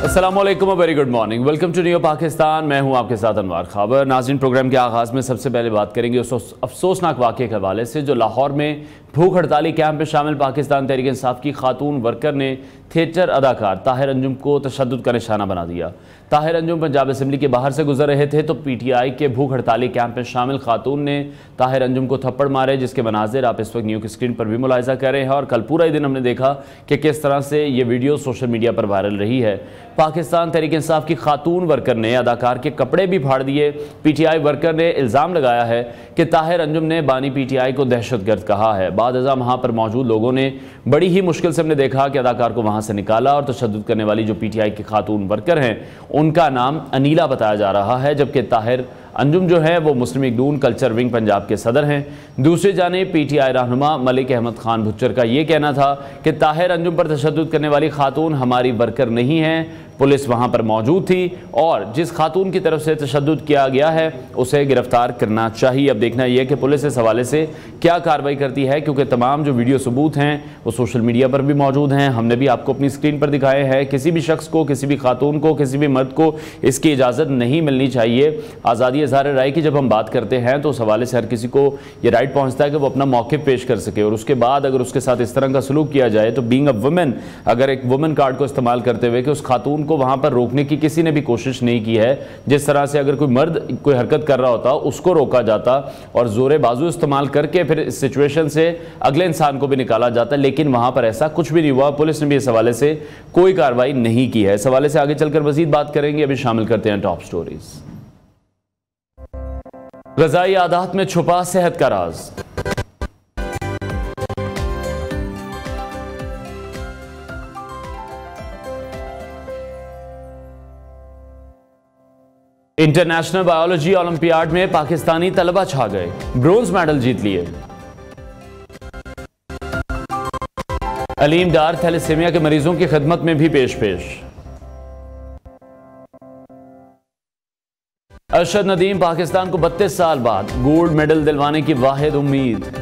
अस्सलामुअलैकुम, very good morning, welcome to new Pakistan. मैं हूं आपके साथ अनवार खाबर। नाज़रीन, प्रोग्राम के आगाज़ में सबसे पहले बात करेंगे उस अफसोसनाक वाक़े के हवाले से जो लाहौर में भूख हड़ताली कैंप में शामिल पाकिस्तान तहरीक इंसाफ की खातून वर्कर ने थिएटर अदाकार ताहिर अंजुम को तशद्दुद का निशाना बना दिया। ताहिर अंजुम पंजाब असम्बली के बाहर से गुजर रहे थे तो PTI के भूख हड़ताली कैंप में शामिल खातून ने ताहिर अंजुम को थप्पड़ मारे, जिसके मनाजिर आप इस वक्त न्यूज़ की स्क्रीन पर भी मुलाहिजा कर रहे हैं। और कल पूरा ही दिन हमने देखा कि किस तरह से ये वीडियो सोशल मीडिया पर वायरल रही है। पाकिस्तान तहरीक इंसाफ की खातून वर्कर ने अदाकार के कपड़े भी फाड़ दिए। PTI वर्कर ने इल्ज़ाम लगाया है कि ताहिर अंजुम ने बानी PTI को दहशतगर्द कहा है। बाद अज़ा वहाँ पर मौजूद लोगों ने बड़ी ही मुश्किल से हमने देखा कि अदाकार को वहाँ से निकाला और तशद्दुद करने वाली जो PTI की खातून वर्कर हैं उनका नाम अनीला बताया जा रहा है, जबकि ताहिर अंजुम जो है वो मुस्लिम लीग नून कल्चर विंग पंजाब के सदर हैं। दूसरी जानिब PTI रहनुमा मलिक अहमद खान भुच्चर का ये कहना था कि ताहिर अंजुम पर तशद्दुद करने वाली खातून हमारी वर्कर नहीं है, पुलिस वहाँ पर मौजूद थी और जिस खातून की तरफ से तशद्दुद किया गया है उसे गिरफ्तार करना चाहिए। अब देखना यह कि पुलिस इस हवाले से क्या कार्रवाई करती है, क्योंकि तमाम जो वीडियो सबूत हैं वो सोशल मीडिया पर भी मौजूद हैं। हमने भी आपको अपनी स्क्रीन पर दिखाए हैं। किसी भी शख्स को, किसी भी खातून को, किसी भी मर्द को इसकी इजाज़त नहीं मिलनी चाहिए। आज़ादी इज़हार राय की जब हम बात करते हैं तो उस हवाले से हर किसी को ये राइट पहुँचता है कि वो अपना मौक़िफ़ पेश कर सके, और उसके बाद अगर उसके साथ इस तरह का सलूक किया जाए तो बीइंग अ वुमेन, अगर एक वुमेन कार्ड को इस्तेमाल करते हुए कि उस खातून को वहाँ पर रोकने की किसी ने भी कोशिश नहीं की है, जिस तरह से अगर कोई मर्द कोई हरकत कर रहा होता उसको रोका जाता और जोरे बाजू इस्तेमाल करके फिर इस सिचुएशन से अगले इंसान को भी निकाला जाता, लेकिन वहाँ पर ऐसा कुछ भी नहीं हुआ। पुलिस ने भी इस हवाले से कोई कार्रवाई नहीं की है। इस हवाले से आगे चलकर मजीद बात करेंगे। अभी शामिल करते हैं टॉप स्टोरीज। ग़िज़ाई आदात में छुपा सेहत का राज। इंटरनेशनल बायोलॉजी ओलंपियाड में पाकिस्तानी तलबा छा गए, ब्रोंज मेडल जीत लिए। अलीम डार थैलेसीमिया के मरीजों की खिदमत में भी पेश। अरशद नदीम पाकिस्तान को 32 साल बाद गोल्ड मेडल दिलवाने की वाहिद उम्मीद।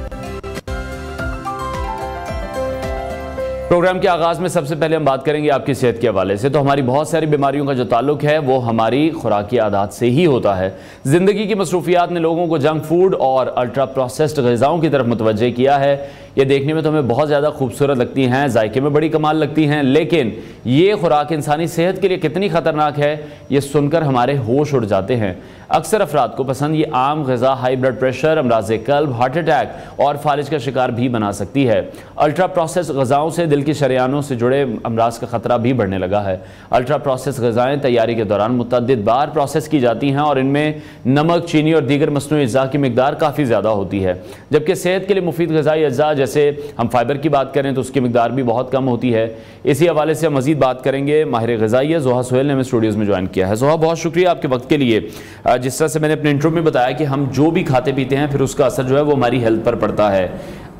प्रोग्राम के आगाज़ में सबसे पहले हम बात करेंगे आपकी सेहत के हवाले से। तो हमारी बहुत सारी बीमारियों का जो ताल्लुक है वो हमारी खुराकी आदत से ही होता है। ज़िंदगी की मसरूफियात ने लोगों को जंक फूड और अल्ट्रा प्रोसेस्ड ग़िज़ाओं की तरफ मुतवज्जे किया है। ये देखने में तो हमें बहुत ज़्यादा खूबसूरत लगती हैं, जायके में बड़ी कमाल लगती हैं, लेकिन ये खुराक इंसानी सेहत के लिए कितनी ख़तरनाक है ये सुनकर हमारे होश उड़ जाते हैं। अक्सर अफराद को पसंद ये आम ग़िज़ा हाई ब्लड प्रेशर, अमराज़ क़ल्ब, हार्ट अटैक और फालिज का शिकार भी बना सकती है। अल्ट्रा प्रोसेस ग़िज़ाओं से दिल की शरियानों से जुड़े अमराज का ख़तरा भी बढ़ने लगा है। अल्ट्रा प्रोसेस ग़िज़ाएँ तैयारी के दौरान मुतअद्दिद बार प्रोसेस की जाती हैं और इनमें नमक, चीनी और दीगर मसनूई अज़्ज़ा की मिकदार काफ़ी ज़्यादा होती है, जबकि सेहत के लिए मुफीद ग़िज़ाई अज़्ज़ा जैसे हम फाइबर की बात करें तो उसकी मिकदार भी बहुत कम होती है। इसी हवाले से हम मज़ीद बात करेंगे। माहिर ग़िज़ाई ज़ोहा सुहेल ने हमें स्टूडियोज़ में ज्वाइन किया है। ज़ोहा, बहुत शुक्रिया आपके वक्त के लिए। जिस तरह से मैंने अपने इंट्रो में बताया कि हम जो भी खाते पीते हैं फिर उसका असर जो है वो हमारी हेल्थ पर पड़ता है।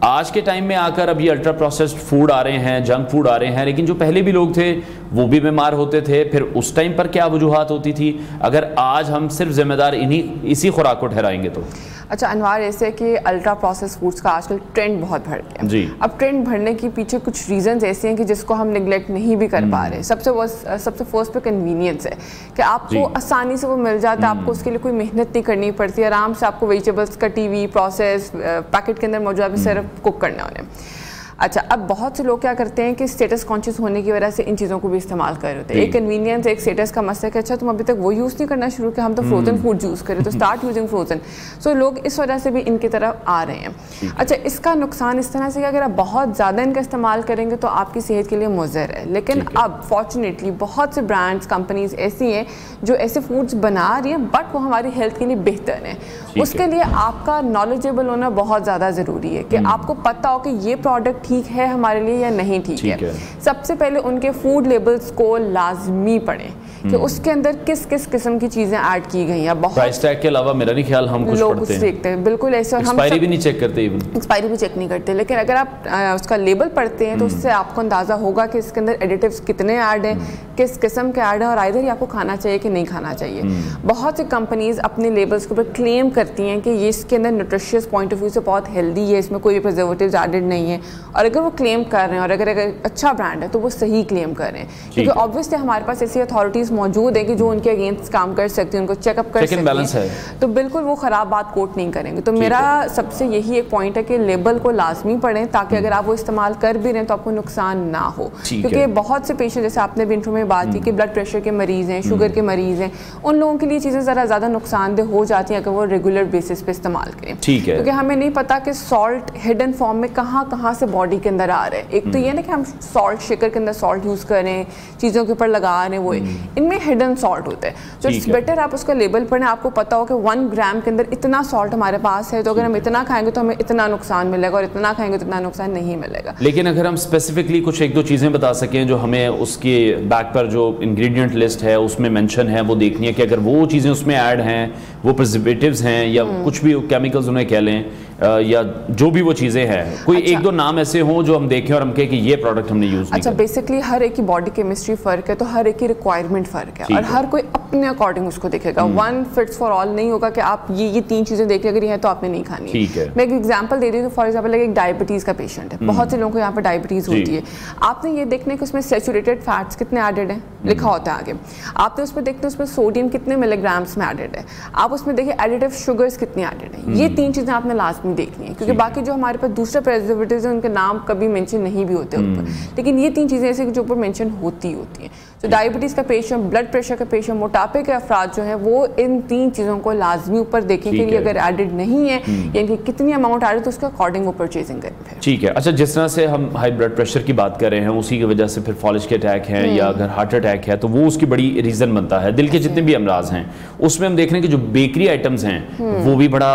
आज के टाइम में आकर अब ये अल्ट्रा प्रोसेस्ड फूड आ रहे हैं, जंक फूड आ रहे हैं, लेकिन जो पहले भी लोग थे वो भी बीमार होते थे। फिर उस टाइम पर क्या वजूहात होती थी? अगर आज हम सिर्फ जिम्मेदार इसी खुराक को ठहराएंगे तो? अच्छा अनवार, ऐसे कि अल्ट्रा प्रोसेस फूड्स का आजकल ट्रेंड बहुत बढ़ गया जी। अब ट्रेंड बढ़ने के पीछे कुछ रीजंस ऐसे हैं कि जिसको हम निगलेक्ट नहीं भी कर पा रहे। सबसे फर्स्ट पे कन्वीनियंस है कि आपको आसानी से वो मिल जाता है, आपको उसके लिए कोई मेहनत नहीं करनी पड़ती, आराम से आपको वेजिटेबल्स कटी हुई प्रोसेस पैकेट के अंदर मौजूद सिर्फ कुक करना उन्हें। अच्छा, अब बहुत से लोग क्या करते हैं कि स्टेटस कॉन्शियस होने की वजह से इन चीज़ों को भी इस्तेमाल कर रहे होते हैं। एक कन्वीनियंस, एक स्टेटस का मसला है कि अच्छा तुम अभी तक वो यूज़ नहीं करना शुरू किया, हम तो फ्रोजन फूड यूज़ करें, तो स्टार्ट यूजिंग फ्रोजन। सो लोग इस वजह से भी इनकी तरफ आ रहे हैं। अच्छा, इसका नुकसान इस तरह से कि अगर आप बहुत ज़्यादा इनका इस्तेमाल करेंगे तो आपकी सेहत के लिए मुज़र है, लेकिन अब फॉर्चुनेटली बहुत से ब्रांड्स, कंपनीज ऐसी हैं जो ऐसे फूड्स बना रही हैं बट वो हमारी हेल्थ के लिए बेहतर हैं। उसके लिए आपका नॉलेजेबल होना बहुत ज़्यादा ज़रूरी है कि आपको पता हो कि ये प्रोडक्ट ठीक है हमारे लिए या नहीं ठीक है। सबसे पहले उनके फूड लेबल्स को लाजमी पढ़ें कि उसके अंदर किस किस किस्म की चीजें ऐड की गई हैं। बहुत प्राइस टैग के अलावा मेरा नहीं ख्याल हम कुछ पढ़ते हैं, देखते हैं बिल्कुल ऐसे, और हम एक्सपायरी भी नहीं चेक करते, एक्सपायरी भी चेक नहीं करते। लेकिन अगर आप उसका लेबल पढ़ते हैं तो उससे आपको अंदाजा होगा कि इसके अंदर एडिटिव्स कितने ऐड हैं, किस किस्म के ऐड हैं, और आइदर ही आपको खाना चाहिए कि नहीं खाना चाहिए। बहुत सी कंपनीज अपने लेबल्स के ऊपर क्लेम करती हैं कि ये इसके अंदर न्यूट्रिशियस पॉइंट ऑफ व्यू से बहुत हेल्दी है, इसमें कोई प्रिजर्वेटिव्स एडेड नहीं है। और अगर वो क्लेम कर रहे हैं और अगर अच्छा ब्रांड है तो वो सही क्लेम कर रहे हैं, क्योंकि ऑब्वियसली हमारे पास ऐसी अथॉरिटीज मौजूद है कि जो उनके अगेंस्ट काम कर सकती हैं, उनको चेकअप कर सकती हैं, तो बिल्कुल वो खराब बात कोट नहीं करेंगे। तो मेरा सबसे यही एक पॉइंट है कि लेबल को लाजमी पढ़ें, ताकि अगर आप वो इस्तेमाल कर भी रहे हैं तो आपको नुकसान ना हो। क्योंकि बहुत से पेशेंट, जैसे आपने भी इंट्रो में बात की कि ब्लड प्रेशर के मरीज हैं, शुगर के मरीज हैं, उन लोगों के लिए चीज़ें ज़रा ज़्यादा नुकसानदेह हो जाती हैं अगर वो रेगुलर बेसिस पे इस्तेमाल करें। क्योंकि हमें नहीं पता कि सॉल्ट हिडन फॉर्म में कहाँ से बॉडी के अंदर आ रहे हैं। एक तो ये ना कि हम सॉल्ट शेकर के अंदर सॉल्ट यूज़ करें, चीज़ों के ऊपर लगा रहे हैं, वो इनमें हिडन सॉल्ट होता है। तो इट्स बेटर आप उसका लेबल पढ़ें, आपको पता हो कि 1 ग्राम के अंदर इतना सॉल्ट हमारे पास है, तो अगर हम इतना खाएंगे तो हमें इतना नुकसान मिलेगा, और इतना खाएंगे तो इतना नुकसान नहीं मिलेगा। लेकिन अगर हम स्पेसिफिकली कुछ 1-2 चीज़ें बता सकें जो हमें उसके बैक पर जो इंग्रेडिएंट लिस्ट है उसमें मेंशन है वो देखनी है, कि अगर वो चीज़ें उसमें ऐड हैं, वो प्रिजर्वेटिव्स हैं या कुछ भी केमिकल्स उन्हें कह लें, या जो भी वो चीज़ें हैं, कोई 1-2 नाम ऐसे हों जो हम देखें और हम कहें कि ये प्रोडक्ट हमने यूज़ नहीं किया। बेसिकली हर एक की बॉडी केमिस्ट्री फ़र्क है, तो हर एक की रिक्वायरमेंट फ़र्क है, और हर कोई अपने अकॉर्डिंग उसको देखेगा। वन फिट्स फॉर ऑल नहीं होगा कि आप ये 3 चीज़ें देख अगर ये है तो आपने नहीं खानी है। मैं एक एग्जांपल दे रही हूँ, फॉर एग्जांपल एक डायबिटीज़ का पेशेंट है, बहुत से लोगों को यहाँ पर डायबिटीज़ होती है। आपने ये देखने कि उसमें सैचुरेटेड फैट्स कितने एडेड हैं, लिखा होता है आगे। आपने उसमें देखते हैं उसमें सोडियम कितने मिलीग्राम्स में एडेड है, आप उसमें देखिए एडिटिव शुगर्स कितनी एडेड है। ये 3 चीज़ें आपने लाजमी देखनी है, क्योंकि बाकी जो हमारे पास दूसरे प्रिजर्वेटिव्स हैं उनके नाम कभी मेंशन नहीं भी होते ऊपर, लेकिन ये 3 चीज़ें ऐसे जो ऊपर मेंशन होती हैं। तो डायबिटीज़ का पेशेंट, ब्लड प्रेशर का पेशेंट, मोटापे के अफराद जो हैं वो इन 3 चीज़ों को लाजमी ऊपर देखें कि ये अगर एडेड नहीं है या इनकी कितनी अमाउंट आ रही है तो उसके अकॉर्डिंग वो परचेजिंग करें। ठीक है। अच्छा, जिस तरह से हम हाई ब्लड प्रेशर की बात कर रहे हैं, उसी की वजह से फिर फॉलिज के अटैक हैं या अगर हार्ट अटैक है तो वो उसकी बड़ी रीज़न बनता है। दिल के जितने भी अमराज हैं उसमें हम देख रहे हैं कि जो बेकरी आइटम्स हैं वो भी बड़ा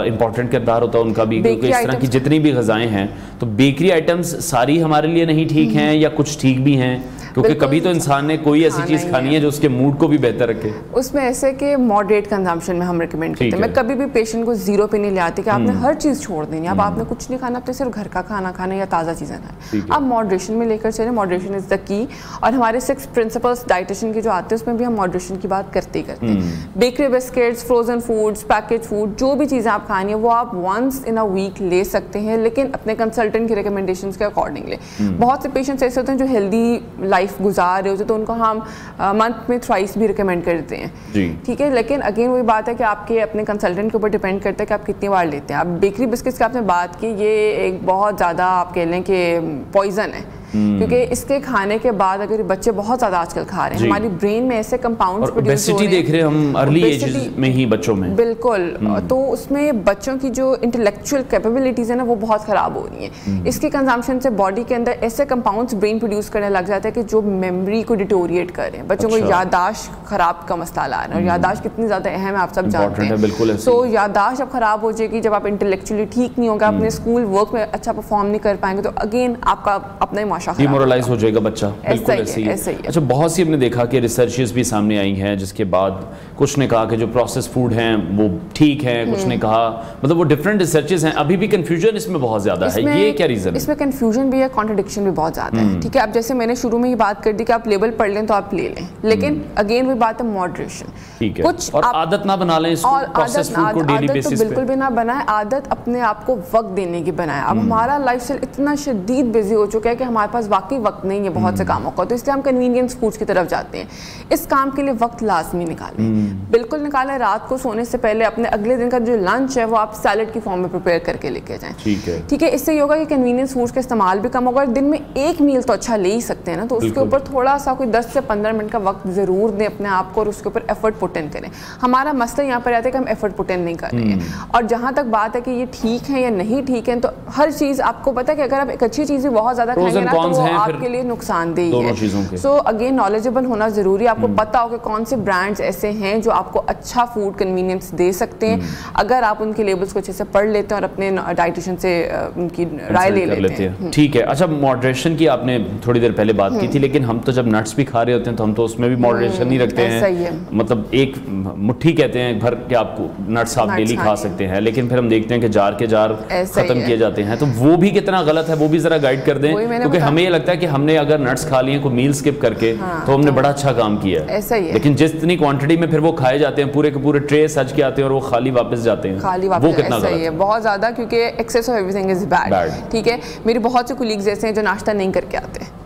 इंपॉर्टेंट किरदार होता है उनका भी, क्योंकि इस तरह की जितनी भी ग़िज़ाएँ हैं तो बेकरी आइटम्स सारी हमारे लिए नहीं ठीक हैं या कुछ ठीक भी हैं, क्योंकि कभी तो इंसान ने कोई ऐसी चीज़ खानी है जो उसके मूड को भी बेहतर रखे। उसमें ऐसे कि मॉडरेट कंजम्पशन में हम रिकमेंड करते हैं। मैं कभी भी पेशेंट को 0 पे नहीं ले आती कि आपने हर चीज़ छोड़ देनी है, अब आपने कुछ नहीं खाना, आपने सिर्फ घर का खाना खाना या ताज़ा चीज़ें खाएं। आप मॉडरेशन में लेकर चलें, मॉडरेशन इज़ द की। और हमारे 6 प्रिंसिपल्स डाइटिशियन के जो आते हैं उसमें भी हम मॉडरेशन की बात करते ही करते हैं। Bakery biscuits, frozen foods, package food, जो भी चीज़ें आप खानी है वो आप वंस इन अ वीक ले सकते हैं, लेकिन अपने कंसल्टेंट की रिकमेंडेशंस के अकॉर्डिंग ले। बहुत से पेशेंट्स ऐसे होते हैं जो हेल्दी लाइफ गुजार रहे होते तो उनको हम मंथ में थ्राइस भी रिकमेंड करते हैं, ठीक है। लेकिन अगेन वही बात है कि आपके अपने कंसल्टेंट के ऊपर डिपेंड करता है कि आप कितनी बार लेते हैं। आप बेकरी बिस्किट्स की आपने बात की, ये एक बहुत ज़्यादा आप कह लें कि पॉइजन है, क्योंकि इसके खाने के बाद अगर बच्चे बहुत ज़्यादा आजकल खा रहे हैं, हमारी ब्रेन में ऐसे कंपाउंड्स प्रोड्यूस हो रहे हैं, देख रहे हैं हम अर्ली एजेस में ही बच्चों में, बिल्कुल। तो उसमें बच्चों की जो इंटेलेक्चुअल कैपेबिलिटीज़ है ना वो बहुत ख़राब हो रही हैं। इसके कंजम्पशन से बॉडी के अंदर ऐसे कंपाउंड्स ब्रेन प्रोड्यूस करने लग जाते हैं कि जो मेमोरी को डिटोरिएट कर रहे हैं, बच्चों को याददाश्त खराब का मसला ला रहे हैं। और याददाश्त कितनी ज़्यादा अहम है आप सब जानते हैं। तो याददाश्त जब खराब हो जाएगी, जब आप इंटेलेक्चुअली ठीक नहीं होगा, अपने स्कूल वर्क में अच्छा परफॉर्म नहीं कर पाएंगे, तो अगेन आपका अपना ही डिमोरलाइज हो जाएगा बच्चा। बिल्कुल ऐसे ही। अच्छा, बहुत सी हमने देखा कि रिसर्चेस भी सामने आई हैं, जिसके बाद कुछ ने कहा कि जो प्रोसेस फूड हैं वो ठीक है, कुछ ने कहा, मतलब वो डिफरेंट रिसर्चेस हैं। अभी भी कंफ्यूजन इसमें बहुत ज्यादा है, ये क्या रीजन है? इसमें कंफ्यूजन भी है, कॉन्ट्रडिक्शन भी बहुत ज्यादा है, ठीक है। अब जैसे मैंने शुरू में ही बात कर दी कि आप लेबल पढ़ लें तो आप ले लें, लेकिन अगेन वही बात है मॉडरेशन, ठीक है। कुछ और आदत ना बना लें इसको, प्रोसेस फूड को डेली बेसिस पे। बिल्कुल भी ना बनाए, आदत अपने आप को वक्त देने की बनाए। अब हमारा लाइफस्टाइल इतना शदीद बिजी हो चुका है कि हमारे पास वाकई वक्त नहीं है बहुत से कामों का, तो इसलिए हम कन्वीनियंस फूड्स की तरफ जाते हैं। इस काम के लिए वक्त लाजमी निकालें, बिल्कुल निकालें। रात को सोने से पहले अपने अगले दिन का जो लंच है वो आप सैलेड की फॉर्म में प्रिपेयर करके लेके जाएं, ठीक है। इससे ये होगा कि कन्वीनियंस फूड्स का इस्तेमाल भी कम होगा। दिन में एक मील तो अच्छा ले ही सकते हैं ना, तो उसके ऊपर थोड़ा सा कोई 10 से 15 मिनट का वक्त जरूर दें अपने आप को, और उसके ऊपर एफर्ट पुट इन करें। हमारा मसला यहाँ पर आता है कि हम एफर्ट पुट इन नहीं कर रहे हैं। और जहाँ तक बात है कि ये ठीक है या नहीं ठीक है, तो हर चीज़ आपको पता है कि अगर आप एक अच्छी चीज़ भी बहुत ज़्यादा खाएंगे ना, तो वो आपके लिए नुकसानदेह दोनों चीजों के। सो अगेन नॉलेजेबल होना जरूरी है, आपको पता हो कि कौन से ब्रांड्स ऐसे हैं जो आपको अच्छा फूड कन्वीनियंस दे सकते हैं अगर आप उनके लेबल्स को अच्छे से पढ़ लेते हैं और अपने डाइटिशियन से उनकी राय ले लेते हैं। ठीक है। अच्छा, मॉडरेशन की आपने थोड़ी देर पहले बात की थी, लेकिन हम तो जब नट्स भी खा रहे होते हैं तो हम तो उसमें भी मॉडरेशन ही रखते हैं। मतलब एक मुट्ठी कहते हैं भर के आपको नट्स आप डेली खा सकते हैं, लेकिन फिर हम देखते हैं कि जार के जार खत्म किए जाते हैं, तो वो भी कितना गलत है, वो भी जरा गाइड कर दें, क्योंकि हमें ये लगता है कि हमने अगर नट्स खा लिए, कोई मील स्किप करके, तो हमने बड़ा अच्छा काम किया है। ऐसा ही है। लेकिन जितनी क्वांटिटी में फिर वो खाए जाते हैं, पूरे के पूरे ट्रे सज के आते हैं और वो खाली वापस जाते हैं, वो कितना गलत है। बहुत ज्यादा, क्योंकि excess of everything is bad. ठीक है, मेरी बहुत से कोलीग्स ऐसे हैं जो नाश्ता नहीं करके आते हैं।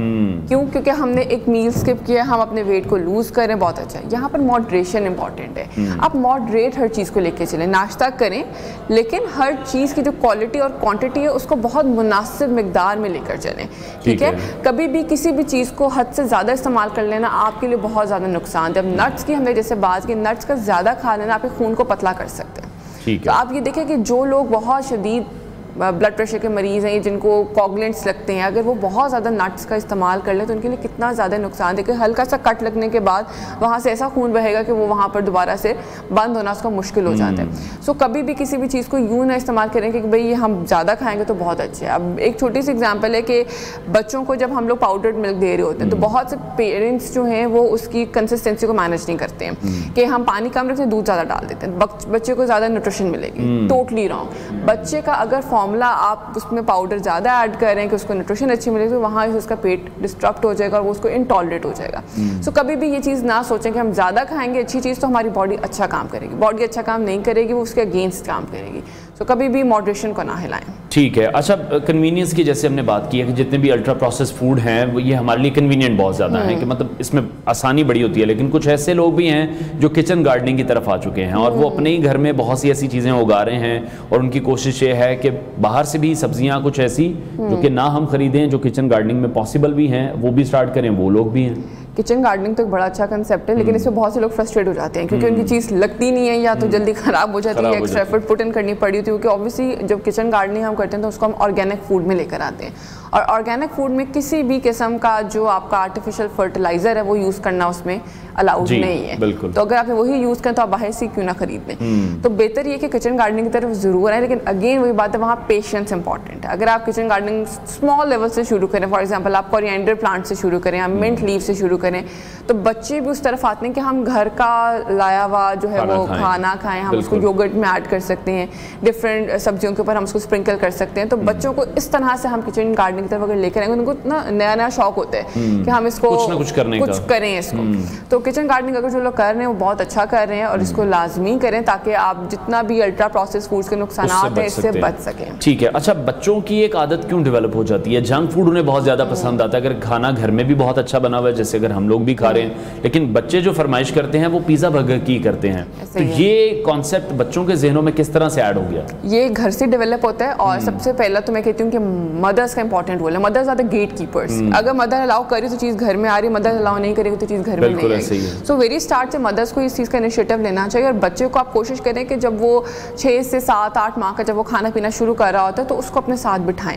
क्यों? क्योंकि हमने एक मील स्किप किया, हम अपने वेट को लूज करें, बहुत अच्छा है। यहाँ पर मॉडरेशन इंपॉर्टेंट है। आप मॉडरेट हर चीज को लेके चलें, नाश्ता करें, लेकिन हर चीज की जो क्वालिटी और क्वांटिटी है उसको बहुत मुनासिब मिकदार में लेकर चलें। ठीक है, कभी भी किसी भी चीज को हद से ज्यादा इस्तेमाल कर लेना आपके लिए बहुत ज्यादा नुकसान है। अब नट्स की हमने जैसे बात की, नट्स का ज्यादा खा लेना आपके खून को पतला कर सकते हैं। तो आप ये देखें कि जो लोग बहुत शदीद ब्लड प्रेशर के मरीज़ हैं, जिनको कॉगलेंट्स लगते हैं, अगर वो बहुत ज़्यादा नट्स का इस्तेमाल कर ले तो उनके लिए कितना ज़्यादा नुकसान है कि हल्का सा कट लगने के बाद वहाँ से ऐसा खून बहेगा कि वो वहाँ पर दोबारा से बंद होना उसका मुश्किल हो जाता है। सो कभी भी किसी भी चीज़ को यूँ ना इस्तेमाल करें कि भाई ये हम ज़्यादा खाएँगे तो बहुत अच्छे है। अब एक छोटी सी एग्जाम्पल है कि बच्चों को जब हम लोग पाउडर्ड मिल्क दे रहे होते हैं तो बहुत से पेरेंट्स जो हैं वो उसकी कंसिस्टेंसी को मैनेज नहीं करते हैं कि हम पानी कम रखते हैं, दूध ज़्यादा डाल देते हैं, बच्चे को ज़्यादा न्यूट्रिशन मिलेगी। Totally wrong. बच्चे का अगर फॉर्मूला आप उसमें पाउडर ज़्यादा ऐड कर रहे हैं कि उसको न्यूट्रिशन अच्छी मिलेगी, तो वहाँ से उसका पेट डिस्ट्रक्ट हो जाएगा और वो उसको इनटॉलरेट हो जाएगा। सो कभी भी ये चीज़ ना सोचें कि हम ज़्यादा खाएंगे अच्छी चीज़ तो हमारी बॉडी अच्छा काम करेगी। बॉडी अच्छा काम नहीं करेगी, वो उसके अगेंस्ट काम करेगी। सो कभी भी मॉडरेशन को ना हिलाएं। ठीक है। अच्छा, कन्वीनियंस की जैसे हमने बात की है कि जितने भी अल्ट्रा प्रोसेस फूड हैं वो ये हमारे लिए कन्वीनियंट बहुत ज़्यादा है कि मतलब इसमें आसानी बड़ी होती है, लेकिन कुछ ऐसे लोग भी हैं जो किचन गार्डनिंग की तरफ आ चुके हैं और वो अपने ही घर में बहुत सी ऐसी चीज़ें उगा रहे हैं और उनकी कोशिश ये है कि बाहर से भी सब्जियां कुछ ऐसी जो कि ना हम खरीदें, जो किचन गार्डनिंग में पॉसिबल भी हैं, वो भी स्टार्ट करें, वो लोग भी हैं। किचन गार्डनिंग तो एक बड़ा अच्छा कंसेप्ट है, लेकिन इसमें बहुत से लोग फ्रस्ट्रेट हो जाते हैं क्योंकि उनकी चीज़ लगती नहीं है या तो जल्दी ख़राब हो जाती है, एक्स्ट्रा एफर्ट पुट इन करनी पड़ी होती है। क्योंकि ऑब्वियसली जब किचन गार्डनिंग हम करते हैं तो उसको हम ऑर्गेनिक फूड में लेकर आते हैं और ऑर्गेनिक फूड में किसी भी किस्म का जो आपका आर्टिफिशियल फर्टिलाइजर है वो यूज़ करना उसमें अलाउड नहीं है। तो अगर आप वही यूज़ करें तो आप बाहर से क्यों ना खरीद लें। तो बेहतर ये कि किचन गार्डनिंग की तरफ ज़रूर है, लेकिन अगेन वही बात है, वहाँ पेशेंस इंपॉर्टेंट है। अगर आप किचन गार्डनिंग स्मॉल लेवल से शुरू करें, फॉर एग्जांपल आप कोरिएंडर प्लांट से शुरू करें या मिंट लीव से शुरू करें, तो बच्चे भी उस तरफ आते हैं कि हम घर का लाया हुआ जो है वो खाना खाएं, हम उसको योगर्ट में ऐड कर सकते हैं, डिफरेंट सब्जियों के ऊपर हम उसको स्प्रिंकल कर सकते हैं। तो बच्चों को इस तरह से हम किचन गार्डनिंग की तरफ अगर लेकर आएंगे, उनको ना नया नया शौक होता है कि हम इसको कुछ करें इसको। तो किचन गार्डनिंग अगर जो लोग कर रहे हैं वो बहुत अच्छा कर रहे हैं और इसको लाजमी करें ताकि आप जितना भी अल्ट्रा प्रोसेस फूड्स के नुकसान हैं इससे बच सकें। ठीक है। अच्छा, बच्चों की एक आदत क्यों डेवलप हो जाती है? जंक फूड उन्हें बहुत ज्यादा पसंद आता है। अगर खाना घर में भी बहुत अच्छा बना हुआ है, जैसे अगर हम लोग भी खा रहे हैं, लेकिन बच्चे जो फरमाइश करते हैं वो पिज्जा बर्गर की करते हैं, तो ये कॉन्सेप्ट बच्चों के जहनों में किस तरह से ऐड हो गया? ये घर से डेवलप होता है और सबसे पहला तो मैं कहती हूँ कि मदर्स का इंपॉर्टेंट रोल है। Mothers are the gatekeepers. अगर मदर अलाउ करी तो चीज़ घर में आ रही है, मदर अलाउ नहीं करेगी तो चीज़ घर में नहीं आएगी। सो वेरी स्टार्ट से मदर्स को इस चीज़ का इनिशिएटिव लेना चाहिए और बच्चे को आप कोशिश करें कि जब वो 6 से 7-8 माह का जब वो खाना पीना शुरू कर रहा होता है तो उसको अपने साथ बिठाएं।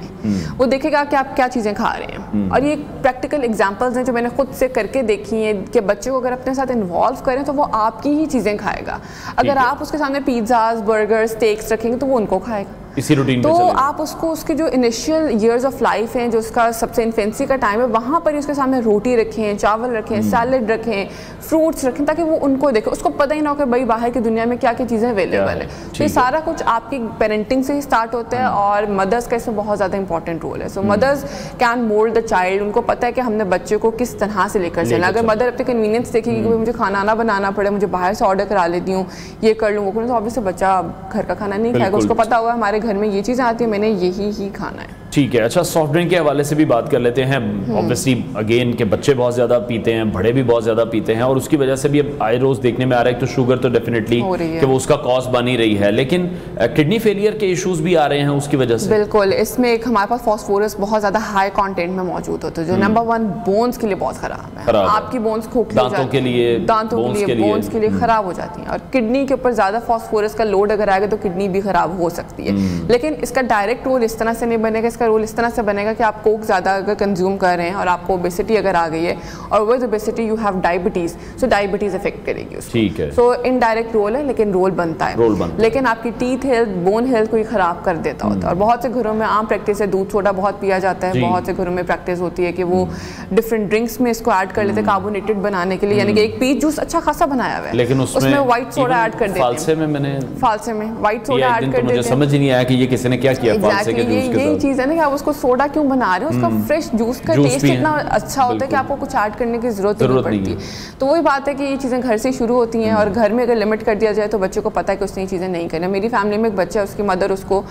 वो देखेगा कि आप क्या चीज़ें खा रहे हैं। और ये प्रैक्टिकल एग्जांपल्स हैं जो मैंने खुद से करके देखी हैं कि बच्चे को अगर अपने साथ इन्वॉल्व करें तो वो आपकी ही चीज़ें खाएगा। अगर आप उसके सामने पिज़्ज़ाज, बर्गर, स्टेक्स रखेंगे तो वो उनको खाएगा इसी रूटीन तो आप उसको उसके जो इनिशियल ईयर्स ऑफ लाइफ हैं, जो उसका सबसे इन्फेंसी का टाइम है, वहाँ पर उसके सामने रोटी रखें, चावल रखें, सैलड रखें, फ्रूट्स रखें, ताकि वो उनको देखे, उसको पता ही ना हो कि भाई बाहर की दुनिया में क्या क्या चीज़ें अवेलेबल है। तो ये सारा कुछ आपकी पेरेंटिंग से ही स्टार्ट होता है और मदर्स का इसमें बहुत ज़्यादा इंपॉर्टेंट रोल है। So mothers can mould the child. उनको पता है कि हमने बच्चे को किस तरह से लेकर चलना। अगर मदर अपने कन्वीनियंस देखेगी कि मुझे खाना ना बनाना पड़े, मुझे बाहर से ऑर्डर करा लेती हूँ, ये कर लूँ वो कर लूँ, तो ऑब्वियसली बच्चा घर का खाना नहीं खाएगा। उसको पता होगा हमारे घर में ये चीज़ें आती है, मैंने यही ही खाना है। ठीक है। अच्छा, सॉफ्ट ड्रिंक के हवाले से भी बात कर लेते हैं। ऑब्वियसली अगेन के बच्चे बहुत ज़्यादा पीते हैं, बड़े भी बहुत ज़्यादा पीते हैं और उसकी वजह से भी अब आए रोज़ देखने में आ रहा है तो शुगर तो डेफिनेटली कि वो उसका कॉज बन ही रही है, लेकिन किडनी फेलियर के इश्यूज भी आ रहे हैं उसकी वजह से। बिल्कुल, इसमें एक हमारे पास फास्फोरस बहुत ज़्यादा हाई कंटेंट में मौजूद होता है जो नंबर 1 बोन्स के लिए बहुत ख़राब है। आपकी बोन्स खोखली हो जाती है, दांतों के लिए बोन्स के लिए ख़राब हो जाती हैं और किडनी के ऊपर ज़्यादा फास्फोरस का लोड अगर आएगा तो किडनी भी ख़राब हो सकती है। लेकिन इसका डायरेक्ट रोल इस तरह से नहीं बनेगा, इसका का रूल इस तरह से बनेगा कि आप कोक ज़्यादा अगर कंज्यूम कर रहे हैं और आपको ओबेसिटी अगर आ गई है और with obesity you have diabetes, so diabetes effect करेगी उसको। ठीक है। सो इनडायरेक्ट रोल है, लेकिन रोल बनता है, लेकिन आपकी टीथ हेल्थ, बोन हेल्थ को खराब कर देता होता है। और बहुत से घरों में आम प्रैक्टिस है, दूध सोडा बहुत पिया जाता है, बहुत से घरों में प्रैक्टिस होती है कि वो डिफरेंट ड्रिंक्स में इसको ऐड कर लेते हैं कार्बोनेटेड बनाने के लिए, यानी कि एक पीच जूस अच्छा खासा बनाया हुआ है, लेकिन उसमें व्हाइट सोडा ऐड कर देते हैं। फालसे में व्हाइट सोडा ऐड कर देते हैं। मुझे समझ ही नहीं आया कि ये किसी ने क्या किया फालसे के जूस के साथ। यही चीज है ना कि आप उसको सोडा क्यों बना रहे हो, उसका फ्रेश जूस का टेस्ट इतना अच्छा होता है कि आपको कुछ ऐड करने की जरूरत नहीं पड़ती। तो वही बात है कि ये चीजें घर से शुरू होती हैं और घर में अगर लिमिट कर दिया जाए तो बच्चों को पता है कि उसने ये चीजें नहीं करना। मेरी फैमिली में एक बच्चा है, उसकी मदर उसको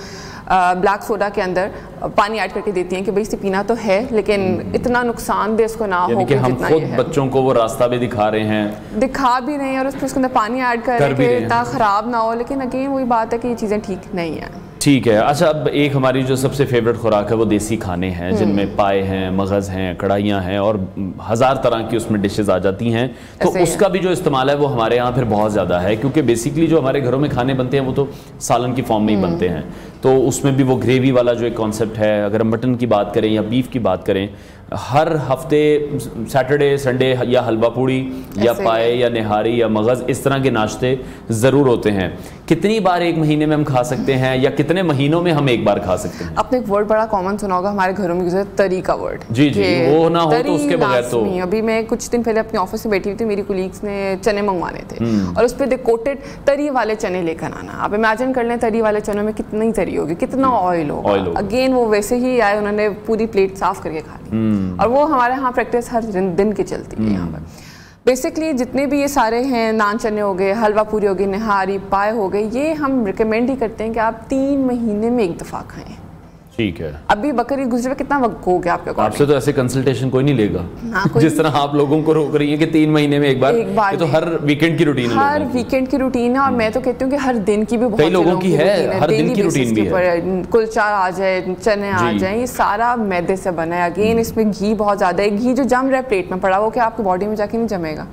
ब्लैक सोडा के अंदर पानी ऐड करके देती हैं कि भाई इसे पीना तो है लेकिन इतना नुकसानदेह इसको ना हो कि हम खुद बच्चों को वो रास्ता भी दिखा रहे हैं, दिखा भी रहे हैं और उसके अंदर पानी ऐड कर रहे हैं इतना ख़राब ना हो। लेकिन अगेन वही बात है कि ये चीज़ें ठीक नहीं है। ठीक है। अच्छा, अब एक हमारी जो सबसे फेवरेट खुराक है वो देसी खाने हैं, जिनमें पाए हैं, मगज़ हैं, कढ़ाइयाँ हैं और हज़ार तरह की उसमें डिशेस आ जाती हैं। तो उसका भी जो इस्तेमाल है वो हमारे यहाँ फिर बहुत ज़्यादा है, क्योंकि बेसिकली जो हमारे घरों में खाने बनते हैं वो तो सालन की फॉर्म में ही बनते हैं। तो उसमें भी वो ग्रेवी वाला जो एक कॉन्सेप्ट है, अगर हम मटन की बात करें या बीफ की बात करें, हर हफ्ते सैटरडे संडे या हलवा पूड़ी या पाए या निहारी या मगज़ इस तरह के नाश्ते ज़रूर होते हैं। कितनी बार एक महीने में हम खा सकते हैं या कितने महीनों में हम एक बार खा सकते हैं? आपने एक वर्ड बड़ा कॉमन सुना होगा हमारे घरों में, तरी का वर्ड। जी जी, वो ना हो तो उसके बगैर तो। अभी मैं कुछ दिन पहले अपने ऑफिस में बैठी हुई थी, मेरी कोलीग्स ने चने मंगवाने थे और उस पर कोटेड तरी वाले चने लेकर आना। आप इमेजिन कर लें तरी वाले चनों में कितनी तरी होगी, कितना ऑयल होगा। अगेन वो वैसे ही आए, उन्होंने पूरी प्लेट साफ करके खा ली और वो हमारे यहाँ प्रैक्टिस हर दिन की चलती है यहाँ पर। बेसिकली जितने भी ये सारे हैं, नान चने हो गए, हलवा पूरी हो गई, निहारी, पाए हो गए, ये हम रिकमेंड ही करते हैं कि आप 3 महीने में एक दफ़ा खाएं। ठीक है। अभी बकरीद गुजरे में कितना वक्त हो गया आपके अकॉर्डिंग? आपसे तो ऐसे कंसल्टेशन कोई नहीं लेगा। हाँ, जिस तरह आप लोगों को रोक रही है कि 3 महीने में एक बार ये तो हर वीकेंड की रूटीन है, हर वीकेंड की रूटीन है। और मैं तो कहती हूँ कि हर दिन की भी बहुत लोगों की है, हर दिन की रूटीन भी है। कुलचा आ जाए, चने आ जाए, ये सारा मैदे से बना है। अगेन इसमें घी बहुत ज्यादा है, घी जो जम रहा है प्लेट में पड़ा वो क्या आपकी बॉडी में जाके नहीं जमेगा।